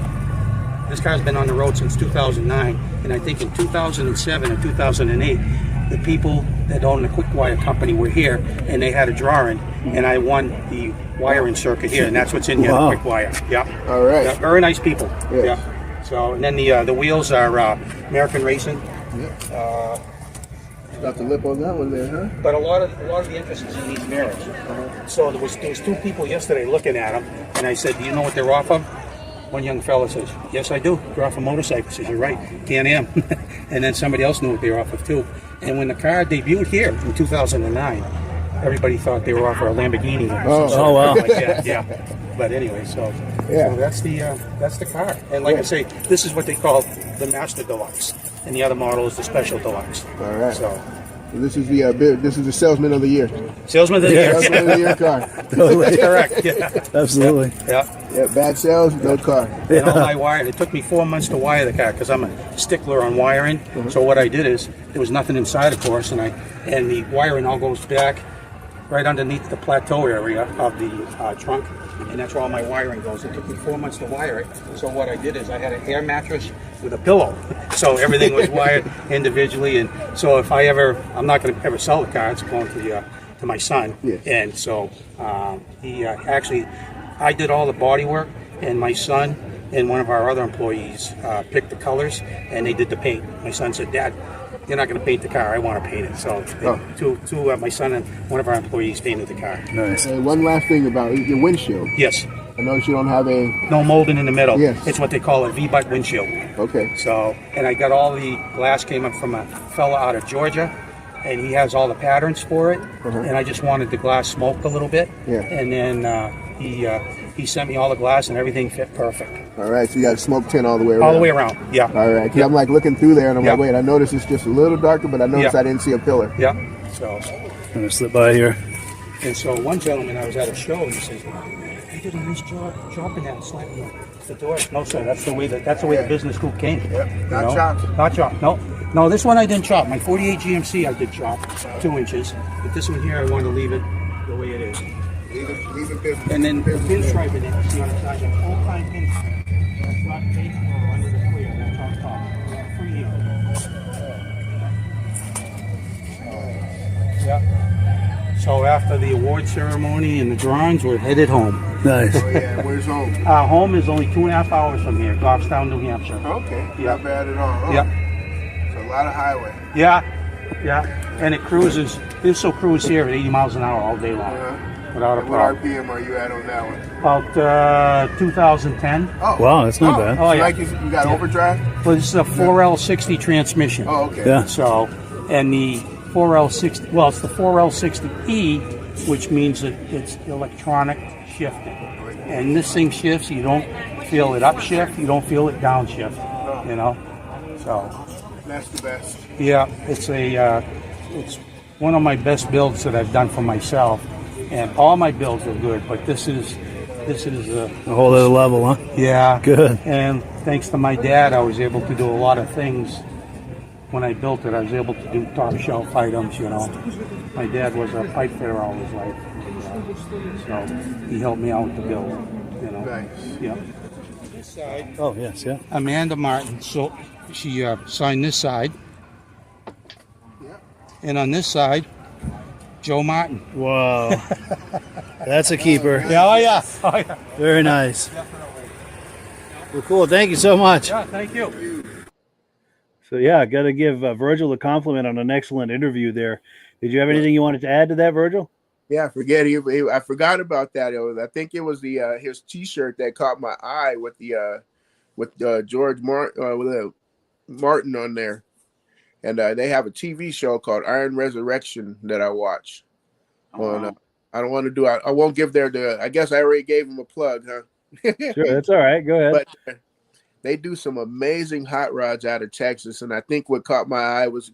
this car's been on the road since 2009, and I think in 2007 or 2008, the people that owned the quick wire company were here, and they had a drawing, and I won the wiring circuit here, and that's what's in here, Wow. the quick wire. Yeah. All right. Yeah, very nice people. Yes. Yeah. So, and then the wheels are American Racing. Got the lip on that one there, huh? But a lot of the interest is in these mirrors. So there was two people yesterday looking at them, and I said, "Do you know what they're off of?" One young fella says, "Yes, I do. They're off a motorcycle." Says, "You're right, Can-Am." And then somebody else knew what they were off of too. And when the car debuted here in 2009, everybody thought they were off of a Lamborghini. Or something wow. like that. Yeah. But anyway, so that's the car. And like I say, this is what they call the Master Deluxe, and the other model is the Special Deluxe. All right. So This is the Salesman of the Year. Salesman of the Year. Salesman of the Year car. Totally. Correct. Yeah. Absolutely. Yeah. Yeah, bad sales, no car. And all my wiring. It took me 4 months to wire the car because I'm a stickler on wiring. So what I did is there was nothing inside, of course, and the wiring all goes back right underneath the plateau area of the trunk, and that's where all my wiring goes. It took me 4 months to wire it. So what I did is I had an air mattress with a pillow, so everything was wired individually. And so if I'm not going to ever sell the car. It's going to my son. Yes. And so I did all the body work, and my son and one of our other employees picked the colors, and they did the paint. My son said, "Dad, you're not going to paint the car. I want to paint it." So my son and one of our employees painted the car. Nice. One last thing about your windshield. Yes. I noticed you don't have a... No molding in the middle. Yes. It's what they call a V-butt windshield. Okay. So, and I got all the glass came up from a fella out of Georgia, and he has all the patterns for it. And I just wanted the glass smoked a little bit. Yeah. And then he sent me all the glass, and everything fit perfect. All right, so you got a smoke tint all the way around. All the way around. Yeah. All right, 'cause Yep. I'm like looking through there, and I'm Yep. like, wait, I noticed it's just a little darker, but I noticed Yep. I didn't see a pillar. Yeah. So. I'm gonna slip by here. And so one gentleman, I was at a show, and he says, "You did a nice job dropping that and slapping the door." No, sir, that's the way the business coupe came. Yep. You Not know? chopped. Not chopped. No, this one I didn't chop. My 48 GMC I did chop 2 inches, but this one here I wanted to leave it the way it is. Leave it business. And then the pinstripe in it, you see on the side, a full-time pinstripe. That's not fake or under the clear. That's on top. For you. Yeah. So after the award ceremony and the drawings, we're headed home. Nice. Oh, yeah, where's home? Home is only 2.5 hours from here, Goffstown, New Hampshire. Okay, Yeah. not bad at all. Huh? Yep. So a lot of highway. Yeah. And it cruises, this will cruise here at 80 miles an hour all day long. Without a What problem. RPM are you at on that one? About 2010. Oh, Wow, that's not bad. Oh, yeah. Like you got overdrive? Well, this is a 4L60 transmission. Oh, okay. Yeah. So, and the 4L60, well, it's the 4L60E, which means that it's electronic shifting. And this thing shifts, you don't feel it upshift, you don't feel it downshift, you know? So, That's the best. yeah, it's one of my best builds that I've done for myself. And all my builds are good, but this is A whole other level, huh? yeah. Good. And thanks to my dad, I was able to do a lot of things. When I built it, I was able to do top shelf items, you know. My dad was a pipe fitter all his life. So he helped me out with the build, you know. Nice. Yeah. This side, Oh, yes, yeah. Amanda Martin, so she signed this side. And on this side, Joe Martin. Wow. That's a keeper. Yeah, oh yeah. Oh yeah. Very nice. Well, cool. Thank you so much. Yeah, thank you. So, yeah, got to give Virgil a compliment on an excellent interview there. Did you have anything you wanted to add to that, Virgil? Yeah, I forgot about that. I think it was the his T-shirt that caught my eye with George Martin on there, and they have a TV show called Iron Resurrection that I watch. On I don't want to do. I won't give I guess I already gave him a plug, huh? Sure, that's all right. Go ahead. But they do some amazing hot rods out of Texas, and I think what caught my eye with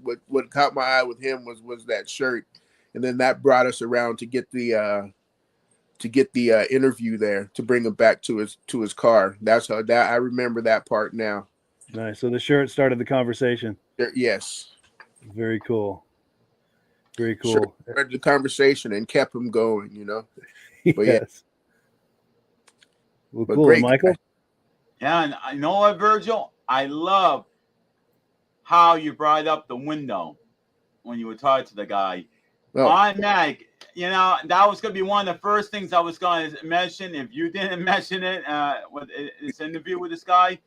him was that shirt. And then that brought us around to get the interview there to bring him back to his car. That's how I remember that part now. Nice. So the shirt started the conversation. Yes. Very cool. Very cool. Sure, started the conversation and kept him going, you know. But Yes. Well, But cool. great Michael? guy. Yeah, and I know what, Virgil? I love how you brought up the window. when you were talking to the guy. Oh, Automatic, that was going to be one of the first things I was going to mention if you didn't mention it with this interview with this guy,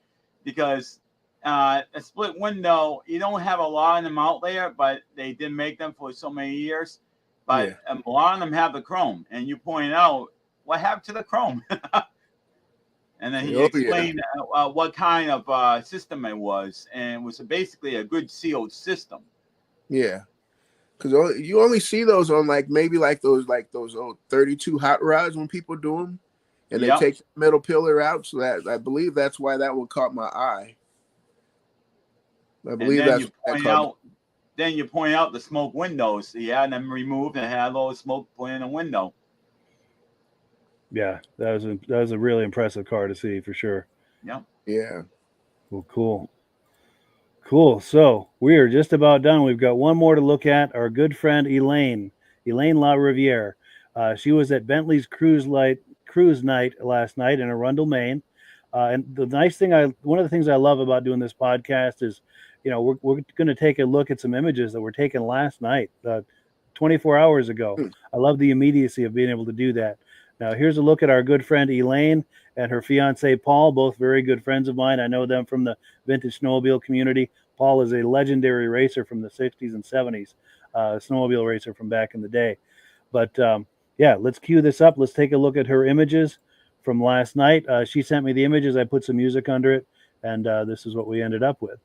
because a split window, you don't have a lot of them out there, but they did make them for so many years. But a lot of them have the chrome, and you point out what happened to the chrome. And then he explained what kind of system it was, and it was basically a good sealed system. Yeah. Because you only see those on maybe those old 32 hot rods when people do them, and they take the middle pillar out. So that I believe that's why that one caught my eye. I believe that's Then you point out the smoke windows. He had them removed and had all the smoke put in a window. Yeah, that was a really impressive car to see for sure. Yeah. Yeah. Well, cool. So we are just about done. We've got one more to look at. Our good friend Elaine LaRiviere. She was at Bentleys cruise night last night in Arundel, Maine. And the nice thing, one of the things I love about doing this podcast is, we're going to take a look at some images that were taken last night, 24 hours ago. I love the immediacy of being able to do that. Now, here's a look at our good friend Elaine and her fiance Paul, both very good friends of mine. I know them from the vintage snowmobile community. Paul is a legendary racer from the 60s and 70s, snowmobile racer from back in the day. But let's cue this up. Let's take a look at her images from last night. She sent me the images. I put some music under it, and this is what we ended up with.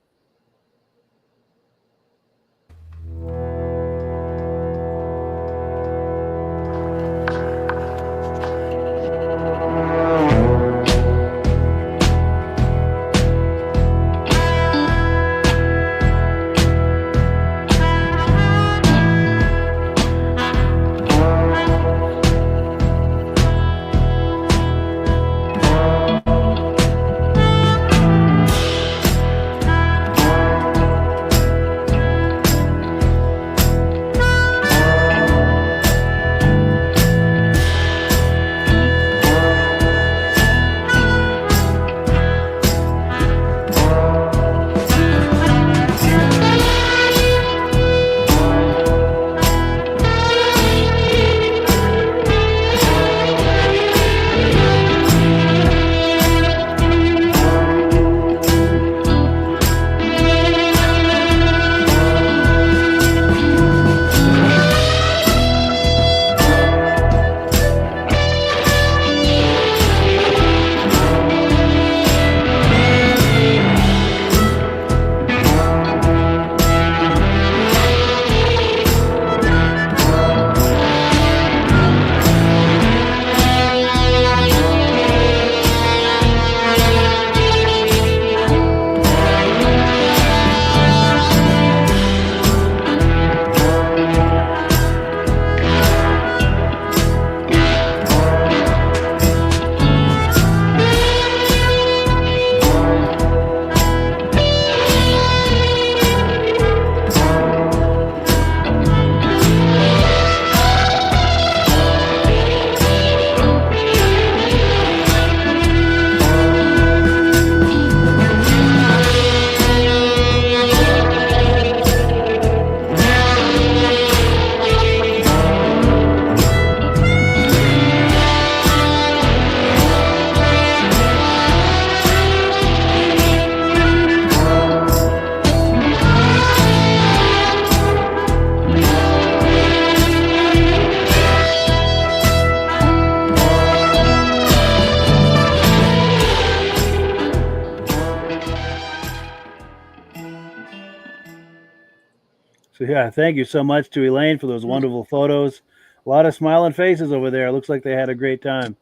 So yeah, thank you so much to Elaine for those wonderful photos. A lot of smiling faces over there. It looks like they had a great time.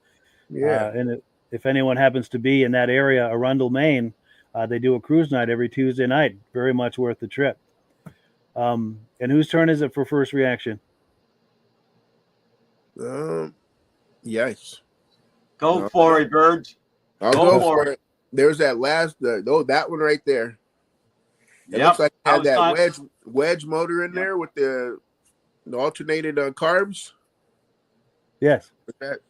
Yeah. And if anyone happens to be in that area, Arundel, Maine, they do a cruise night every Tuesday night. Very much worth the trip. And whose turn is it for first reaction? Yes. Go for it, Bird. I'll go for it. There's that that one right there. It looks like it had that wedge motor in there with the alternated carbs. Yes.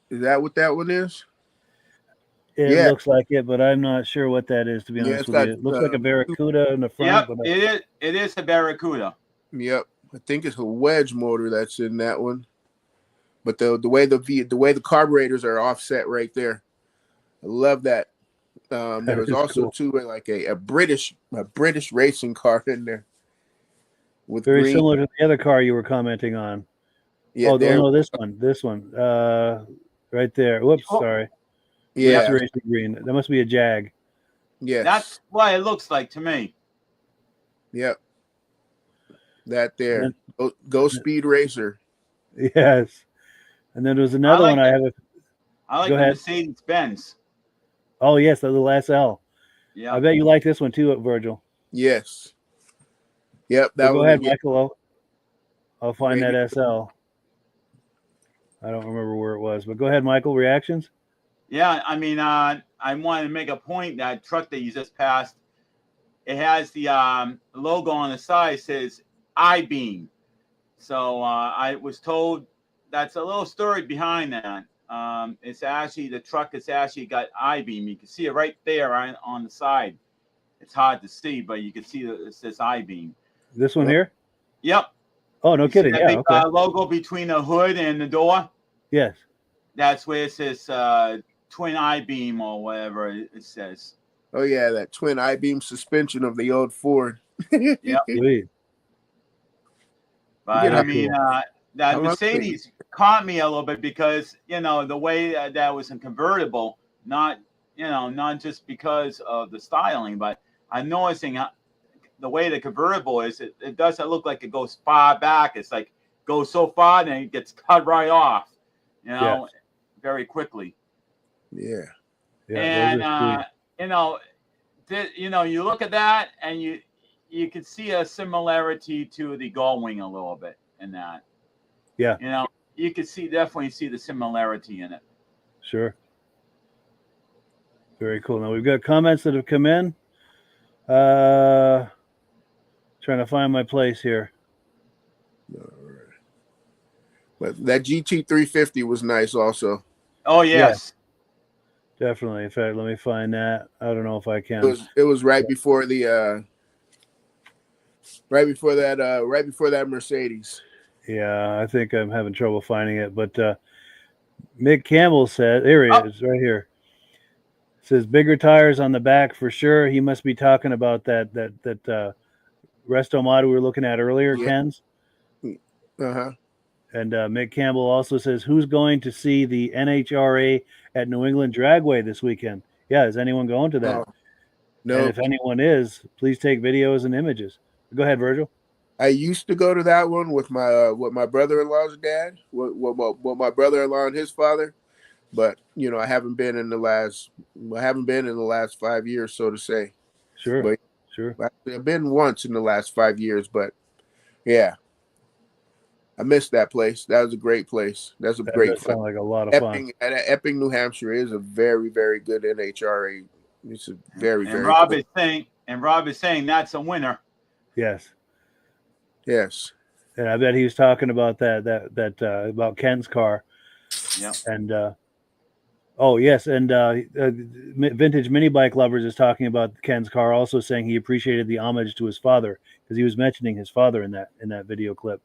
Is that what that one is? It looks like it, but I'm not sure what that is, to be honest with you. It looks like a Barracuda in the front. Yep, it is a Barracuda. Yep. I think it's a wedge motor that's in that one. But the way the carburetors are offset right there, I love that. There was also cool. too like a British racing car in there with Very green. similar to the other car you were commenting on. Yeah, no, this one, right there. Whoops, sorry. Yeah, That's racing green. That must be a Jag. yes, That's what it looks like to me. yep. That there, go Speed Racer. Yes. And then there's another one. I like Go the ahead. Mercedes Benz. Oh yes, the little SL. Yeah. I bet you like this one too, Virgil. Yes. Yep. That Go one. ahead, Yeah. Michael. I'll find Maybe. that SL. I don't remember where it was, but go ahead, Michael. Reactions? Yeah, I mean, I wanted to make a point. That truck that you just passed, it has the logo on the side, says I-beam. So I was told that's a little story behind that. It's actually, the truck has actually got I-beam. You can see it right there on the side. It's hard to see, but you can see that it says I-beam. This one here? Yep. Oh, no kidding. See that big, logo between the hood and the door? Yes. That's where it says twin I-beam or whatever it says. Oh yeah, that twin I-beam suspension of the old Ford. Yep. Sweet. But I mean, that Mercedes caught me a little bit because, you know, the way that was a convertible, not just because of the styling, but I'm noticing the way the convertible is, it doesn't look like it goes far back. It's like goes so far and it gets cut right off, very quickly. Yeah. And you look at that and you can see a similarity to the Gullwing a little bit in that. Yeah. You can definitely see the similarity in it. Sure. Very cool. Now we've got comments that have come in. Trying to find my place here. All right. But that GT350 was nice also. Oh yes. Yeah, definitely. In fact, let me find that. I don't know if I can. It was right before the right before that Mercedes. Yeah, I think I'm having trouble finding it. But Mick Campbell said, here he is, right here. It says bigger tires on the back for sure. He must be talking about that resto mod we were looking at earlier, Ken's. Uh-huh. And Mick Campbell also says, who's going to see the NHRA at New England Dragway this weekend? Yeah, is anyone going to that? No. And if anyone is, please take videos and images. Go ahead, Virgil. I used to go to that one with my brother-in-law's dad, with my brother-in-law and his father, but I haven't been in the last 5 years, so to say. Sure. But sure. I've been once in the last 5 years, but yeah, I missed that place. That was a great place. That's a great place. Sound like a lot of fun. Epping, New Hampshire is a very, very good NHRA. It's a very, very. Rob is saying that's a winner. Yes. Yes. And I bet he was talking about that about Ken's car. Yeah. And yes, and Vintage Mini Bike Lovers is talking about Ken's car, also saying he appreciated the homage to his father because he was mentioning his father in that video clip.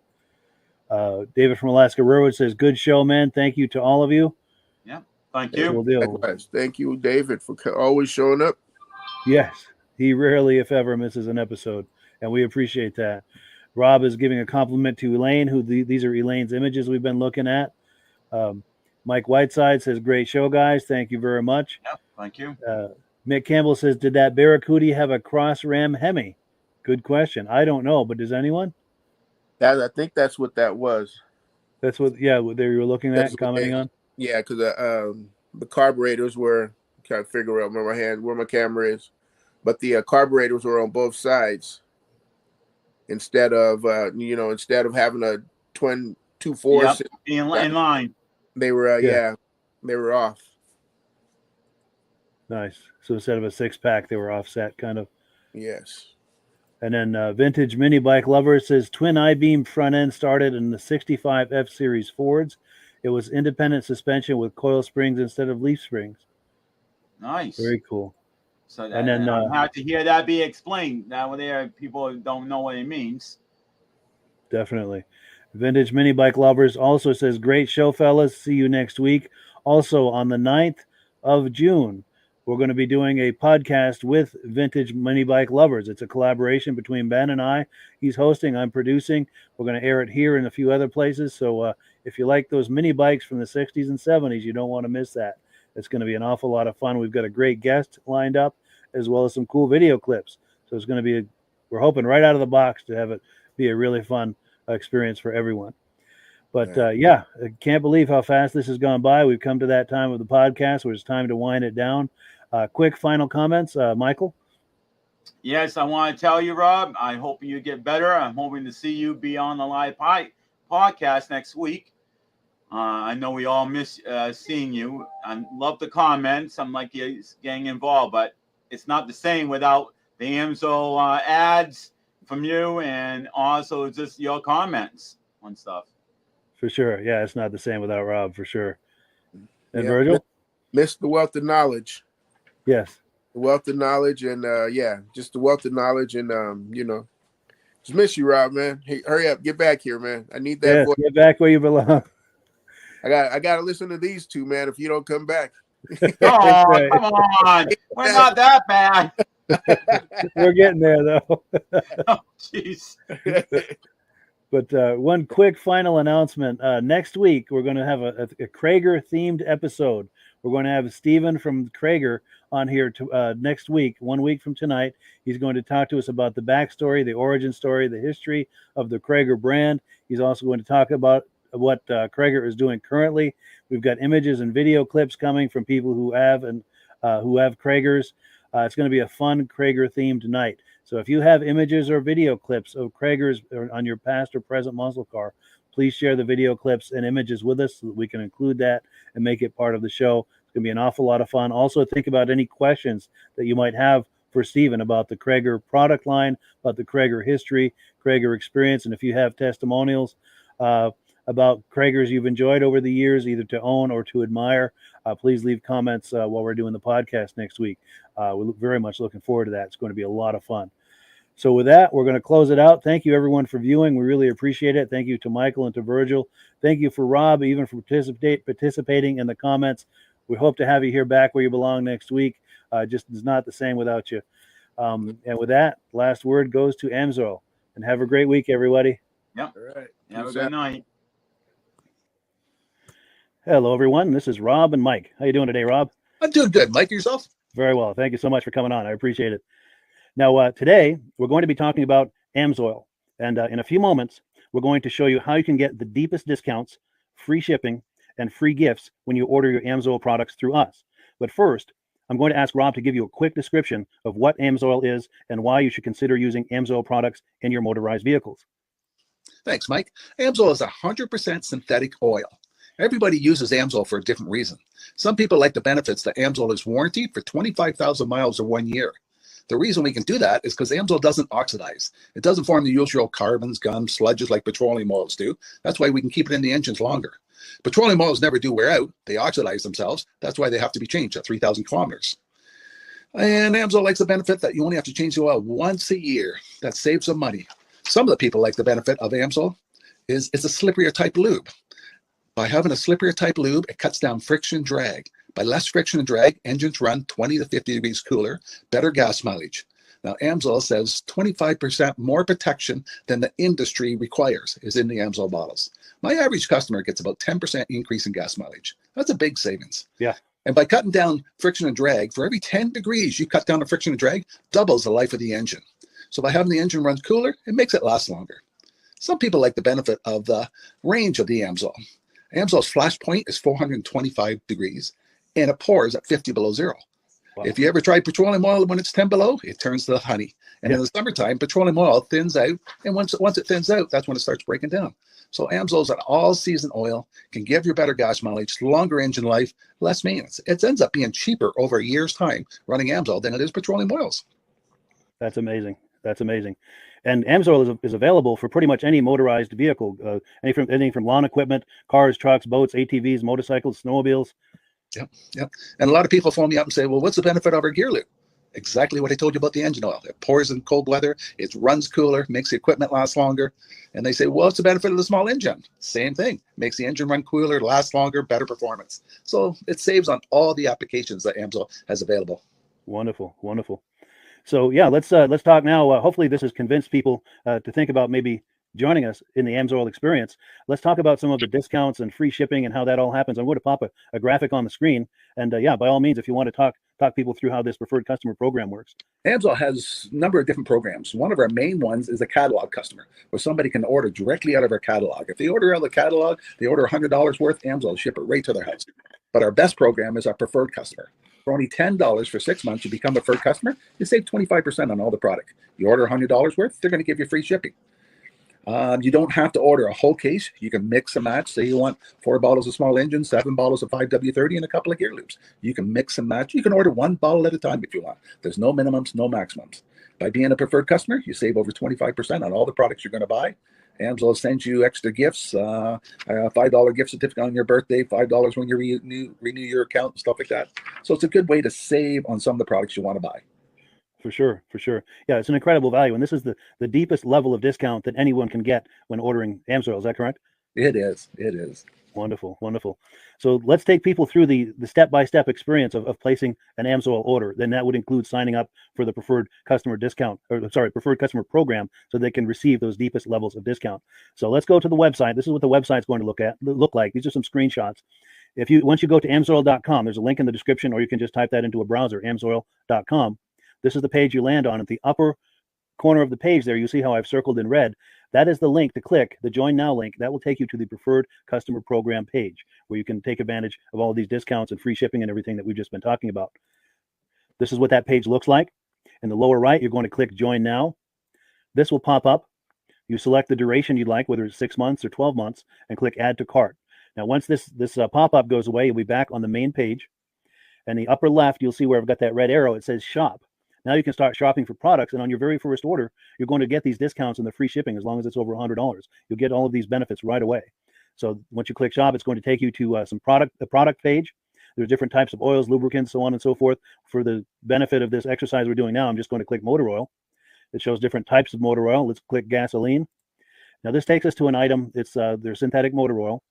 David from Alaska Railroad says, "Good show, man. Thank you to all of you." Yeah, thank you. Cool deal. Likewise. Thank you, David, for always showing up. Yes, he rarely, if ever, misses an episode, and we appreciate that. Rob is giving a compliment to Elaine, these are Elaine's images we've been looking at. Mike Whiteside says, great show, guys. Thank you very much. Yeah, thank you. Mick Campbell says, did that Barracuda have a cross ram Hemi? Good question. I don't know, but does anyone? I think that's what that was. That's what, what they were looking at, commenting on? Yeah, because the carburetors were, trying to figure out where my camera is, but the carburetors were on both sides. Instead of having a twin 2.4 in line, they were they were off. Nice. So instead of a 6-pack, they were offset, kind of. Yes. And then Vintage Mini Bike Lover says twin I-beam front end started in the 65 F Series Fords. It was independent suspension with coil springs instead of leaf springs. Nice. Very cool. So and then I have to hear that be explained. Now there, people don't know what it means. definitely. Vintage Mini Bike Lovers also says, great show, fellas. See you next week. Also on the 9th of June, we're going to be doing a podcast with Vintage Mini Bike Lovers. It's a collaboration between Ben and I. He's hosting, I'm producing. We're going to air it here and a few other places. So if you like those mini bikes from the 60s and 70s, you don't want to miss that. It's going to be an awful lot of fun. We've got a great guest lined up, as well as some cool video clips. So it's going to be, we're hoping right out of the box to have it be a really fun experience for everyone. But I can't believe how fast this has gone by. We've come to that time of the podcast where it's time to wind it down. Quick final comments, Michael? Yes, I want to tell you, Rob, I hope you get better. I'm hoping to see you be on the live podcast next week. I know we all miss seeing you. I love the comments. I'm like you're getting involved, but it's not the same without the Amsoil ads from you and also just your comments on stuff. For sure. Yeah, it's not the same without Rob, for sure. And Virgil? Miss the wealth of knowledge. Yes. The wealth of knowledge and just the wealth of knowledge and just miss you, Rob, man. Hey, hurry up, get back here, man. I need that voice. Get back where you belong. I gotta listen to these two, man, if you don't come back. Oh, right. Come on. We're not that bad. We're getting there though. Oh, jeez. But one quick final announcement. Next week, we're going to have a Cragar-themed episode. We're going to have Steven from Cragar on here next week, 1 week from tonight. He's going to talk to us about the backstory, the origin story, the history of the Cragar brand. He's also going to talk about what Cragar is doing currently. We've got images and video clips coming from people who have Cragars. It's going to be a fun Cragar-themed night. So if you have images or video clips of Cragars on your past or present muscle car, please share the video clips and images with us so that we can include that and make it part of the show. It's going to be an awful lot of fun. Also, think about any questions that you might have for Steven about the Cragar product line, about the Cragar history, Cragar experience, and if you have testimonials about Cragars you've enjoyed over the years, either to own or to admire, please leave comments while we're doing the podcast next week. We're very much looking forward to that. It's going to be a lot of fun. So with that, we're going to close it out. Thank you, everyone, for viewing. We really appreciate it. Thank you to Michael and to Virgil. Thank you for Rob, even for participating in the comments. We hope to have you here back where you belong next week. Just is not the same without you. And with that, last word goes to Amsoil. And have a great week, everybody. Yep. All right. Have a good night. Hello, everyone. This is Rob and Mike. How you doing today, Rob? I'm doing good. Mike, yourself? Very well. Thank you so much for coming on. I appreciate it. Now, today, we're going to be talking about Amsoil. And in a few moments, we're going to show you how you can get the deepest discounts, free shipping, and free gifts when you order your Amsoil products through us. But first, I'm going to ask Rob to give you a quick description of what Amsoil is and why you should consider using Amsoil products in your motorized vehicles. Thanks, Mike. Amsoil is 100% synthetic oil. Everybody uses Amsoil for a different reason. Some people like the benefits that Amsoil is warranted for 25,000 miles or 1 year. The reason we can do that is because Amsoil doesn't oxidize. It doesn't form the usual carbons, gums, sludges like petroleum oils do. That's why we can keep it in the engines longer. Petroleum oils never do wear out. They oxidize themselves. That's why they have to be changed at 3,000 kilometers. And Amsoil likes the benefit that you only have to change the oil once a year. That saves some money. Some of the people like the benefit of Amsoil is it's a slipperier type lube. By having a slipperier type lube, it cuts down friction and drag. By less friction and drag, engines run 20 to 50 degrees cooler, better gas mileage. Now, Amsoil says 25% more protection than the industry requires is in the Amsoil bottles. My average customer gets about 10% increase in gas mileage. That's a big savings. Yeah. And by cutting down friction and drag, for every 10 degrees you cut down the friction and drag, doubles the life of the engine. So by having the engine run cooler, it makes it last longer. Some people like the benefit of the range of the Amsoil. Amsoil's flash point is 425 degrees, and it pours at 50 below zero. Wow. If you ever tried petroleum oil when it's 10 below, it turns to honey. And in the summertime, petroleum oil thins out, and once it thins out, that's when it starts breaking down. So Amsoil's an all-season oil, can give you better gas mileage, longer engine life, less maintenance. It ends up being cheaper over a year's time running Amsoil than it is petroleum oils. That's amazing. That's amazing. And Amsoil is available for pretty much any motorized vehicle, anything from lawn equipment, cars, trucks, boats, ATVs, motorcycles, snowmobiles. Yep. And a lot of people phone me up and say, well, what's the benefit of our gear lube? Exactly what I told you about the engine oil. It pours in cold weather, it runs cooler, makes the equipment last longer. And they say, well, what's the benefit of the small engine? Same thing. Makes the engine run cooler, last longer, better performance. So it saves on all the applications that Amsoil has available. Wonderful, wonderful. So yeah, let's talk now. Hopefully, this has convinced people to think about maybe joining us in the Amsoil experience. Let's talk about some of the discounts and free shipping and how that all happens. I'm going to pop a graphic on the screen, and yeah, by all means, if you want to talk people through how this preferred customer program works. Amsoil has a number of different programs. One of our main ones is a catalog customer, where somebody can order directly out of our catalog. If they order out of the catalog, they order $100 worth, Amsoil will ship it right to their house. But our best program is our preferred customer. For only $10 for 6 months, you become a preferred customer. You save 25% on all the product. You order $100 worth, they're going to give you free shipping. You don't have to order a whole case. You can mix and match. Say you want 4 bottles of small engine, 7 bottles of 5W30, and a couple of gear loops. You can mix and match. You can order 1 bottle at a time if you want. There's no minimums, no maximums. By being a preferred customer, you save over 25% on all the products you're going to buy. Amsoil sends you extra gifts, $5 gift certificate on your birthday, $5 when you renew your account, and stuff like that. So it's a good way to save on some of the products you want to buy. For sure, for sure. Yeah, it's an incredible value, and this is the deepest level of discount that anyone can get when ordering Amsoil. Is that correct? It is. It is. Wonderful, wonderful. So let's take people through the step-by-step experience of placing an Amsoil order. Then that would include signing up for the preferred customer discount, or sorry, preferred customer program, so they can receive those deepest levels of discount. So let's go to the website. This is what the website's going to look like. These are some screenshots. Once you go to amsoil.com, there's a link in the description, or you can just type that into a browser, amsoil.com. This is the page you land on. At the upper corner of the page there, you see how I've circled in red. That is the link to click, the Join Now link. That will take you to the preferred customer program page, where you can take advantage of all of these discounts and free shipping and everything that we've just been talking about. This is what that page looks like. In the lower right, you're going to click Join Now. This will pop up. You select the duration you'd like, whether it's 6 months or 12 months, and click Add to Cart. Now, once this pop-up goes away, you'll be back on the main page. And the upper left, you'll see where I've got that red arrow. It says Shop. Now you can start shopping for products, and on your very first order, you're going to get these discounts and the free shipping as long as it's over $100. You'll get all of these benefits right away. So once you click Shop, it's going to take you to the product page. There's different types of oils, lubricants, so on and so forth. For the benefit of this exercise we're doing now, I'm just going to click motor oil. It shows different types of motor oil. Let's click gasoline. Now this takes us to an item. It's their synthetic motor oil.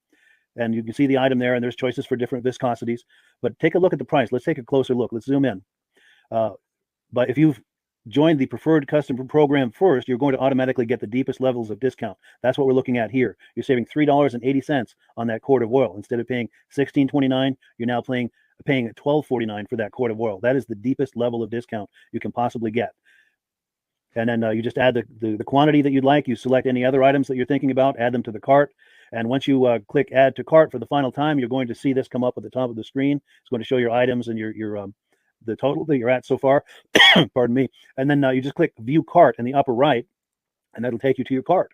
And you can see the item there, and there's choices for different viscosities. But take a look at the price. Let's take a closer look. Let's zoom in. But if you've joined the preferred customer program first, you're going to automatically get the deepest levels of discount. That's what we're looking at here. You're saving $3.80 on that quart of oil. Instead of paying $16.29, you're now paying $12.49 for that quart of oil. That is the deepest level of discount you can possibly get. And then you just add the quantity that you'd like. You select any other items that you're thinking about, add them to the cart. And once you click Add to Cart for the final time, you're going to see this come up at the top of the screen. It's going to show your items and your the total that you're at so far. Pardon me. And then you just click View Cart in the upper right, and that'll take you to your cart.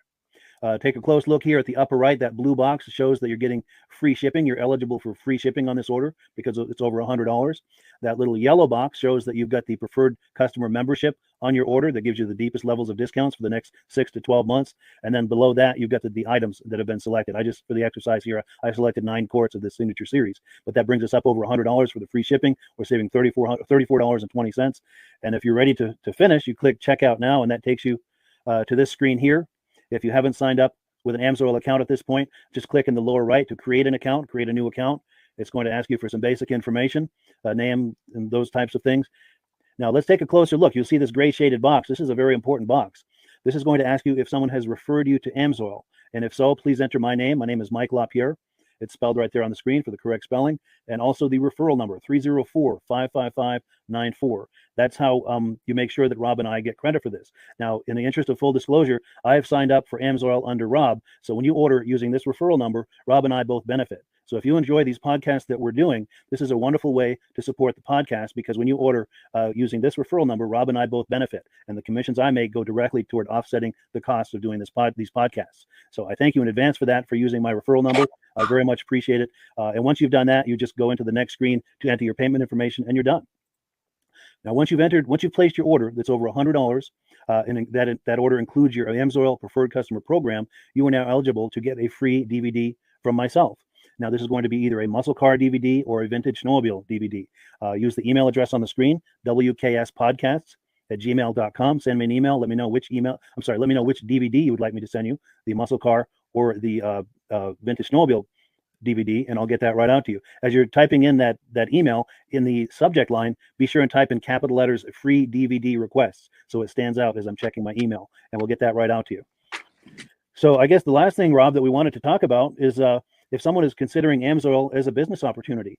Take a close look here at the upper right. That blue box shows that you're getting free shipping. You're eligible for free shipping on this order because it's over $100. That little yellow box shows that you've got the preferred customer membership on your order. That gives you the deepest levels of discounts for the next 6 to 12 months. And then below that, you've got the items that have been selected. For the exercise here, I selected 9 quarts of the signature series, but that brings us up over $100 for the free shipping. We're saving $34.20. And if you're ready to finish, you click Checkout Now, and that takes you to this screen here. If you haven't signed up with an Amsoil account at this point, just click in the lower right to create an account, create a new account. It's going to ask you for some basic information, name and those types of things. Now let's take a closer look. You'll see this gray shaded box. This is a very important box. This is going to ask you if someone has referred you to Amsoil. And if so, please enter my name. My name is Mike LaRiviere. It's spelled right there on the screen for the correct spelling. And also the referral number, 304-555-94. That's how you make sure that Rob and I get credit for this. Now, in the interest of full disclosure, I have signed up for Amsoil under Rob. So when you order using this referral number, Rob and I both benefit. So if you enjoy these podcasts that we're doing, this is a wonderful way to support the podcast, because when you order using this referral number, Rob and I both benefit. And the commissions I make go directly toward offsetting the cost of doing these podcasts. So I thank you in advance for that, for using my referral number. I very much appreciate it. And once you've done that, you just go into the next screen to enter your payment information, and you're done. Now, once you've placed your order that's over $100, and that order includes your Amsoil preferred customer program, you are now eligible to get a free DVD from myself. Now, this is going to be either a muscle car DVD or a vintage snowmobile DVD. Use the email address on the screen, wkspodcasts@gmail.com. Send me an email. Let me know which DVD you would like me to send you, the muscle car or the vintage snowmobile DVD, and I'll get that right out to you. As you're typing in that email, in the subject line, be sure and type in capital letters "free DVD requests" so it stands out as I'm checking my email, and we'll get that right out to you. So I guess the last thing, Rob, that we wanted to talk about is if someone is considering Amsoil as a business opportunity.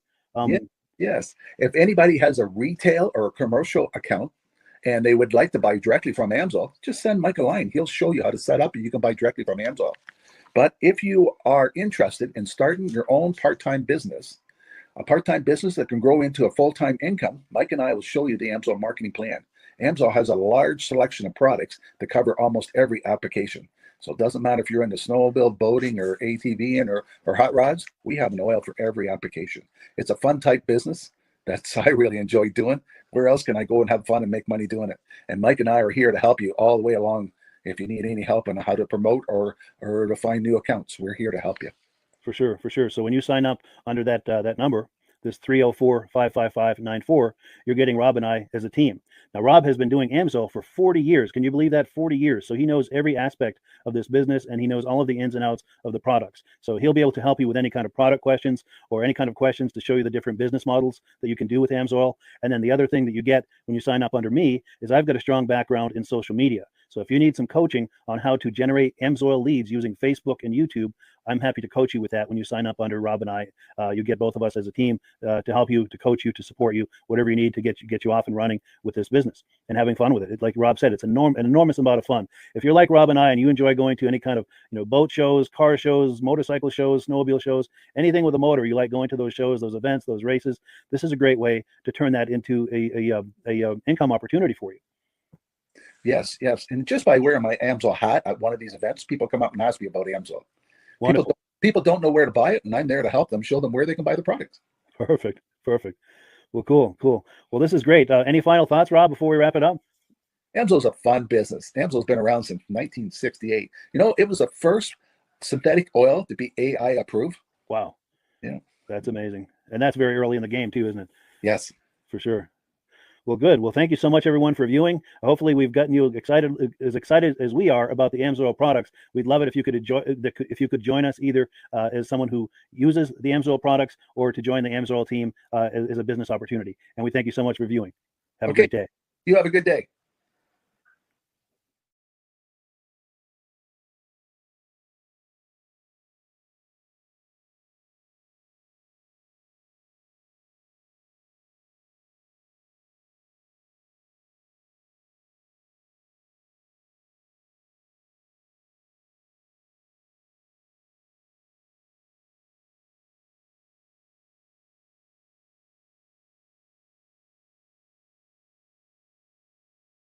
Yes. If anybody has a retail or a commercial account and they would like to buy directly from Amsoil, just send Mike a line. He'll show you how to set up and you can buy directly from Amsoil. But if you are interested in starting your own part-time business, a part-time business that can grow into a full-time income, Mike and I will show you the Amsoil marketing plan. Amsoil has a large selection of products that cover almost every application. So it doesn't matter if you're into snowmobile, boating, or ATVing or hot rods, we have an oil for every application. It's a fun type business that's I really enjoy doing. Where else can I go and have fun and make money doing it? And Mike and I are here to help you all the way along. If you need any help on how to promote or to find new accounts, we're here to help you. For sure. So when you sign up under that number, this 304-555-94, you're getting Rob and I as a team. Now, Rob has been doing Amsoil for 40 years. Can you believe that? 40 years. So he knows every aspect of this business, and he knows all of the ins and outs of the products. So he'll be able to help you with any kind of product questions or any kind of questions to show you the different business models that you can do with Amsoil. And then the other thing that you get when you sign up under me is I've got a strong background in social media. So if you need some coaching on how to generate Amsoil leads using Facebook and YouTube, I'm happy to coach you with that when you sign up under Rob and I. You get both of us as a team to help you, to coach you, to support you, whatever you need to get you off and running with this business and having fun with it. Like Rob said, it's an enormous amount of fun. If you're like Rob and I and you enjoy going to any kind of boat shows, car shows, motorcycle shows, snowmobile shows, anything with a motor, you like going to those shows, those events, those races, this is a great way to turn that into a income opportunity for you. Yes. And just by wearing my Amsoil hat at one of these events, people come up and ask me about Amsoil. People don't know where to buy it, and I'm there to help them, show them where they can buy the products. Perfect. Well, cool. Well, this is great. Any final thoughts, Rob, before we wrap it up? Amsoil's a fun business. Amsoil's been around since 1968. It was the first synthetic oil to be AI approved. Wow. Yeah. That's amazing. And that's very early in the game too, isn't it? Yes. For sure. Well, good. Well, thank you so much, everyone, for viewing. Hopefully, we've gotten you excited as we are about the Amsoil products. We'd love it if you could join us either as someone who uses the Amsoil products or to join the Amsoil team as a business opportunity. And we thank you so much for viewing. Have a great day. You have a good day.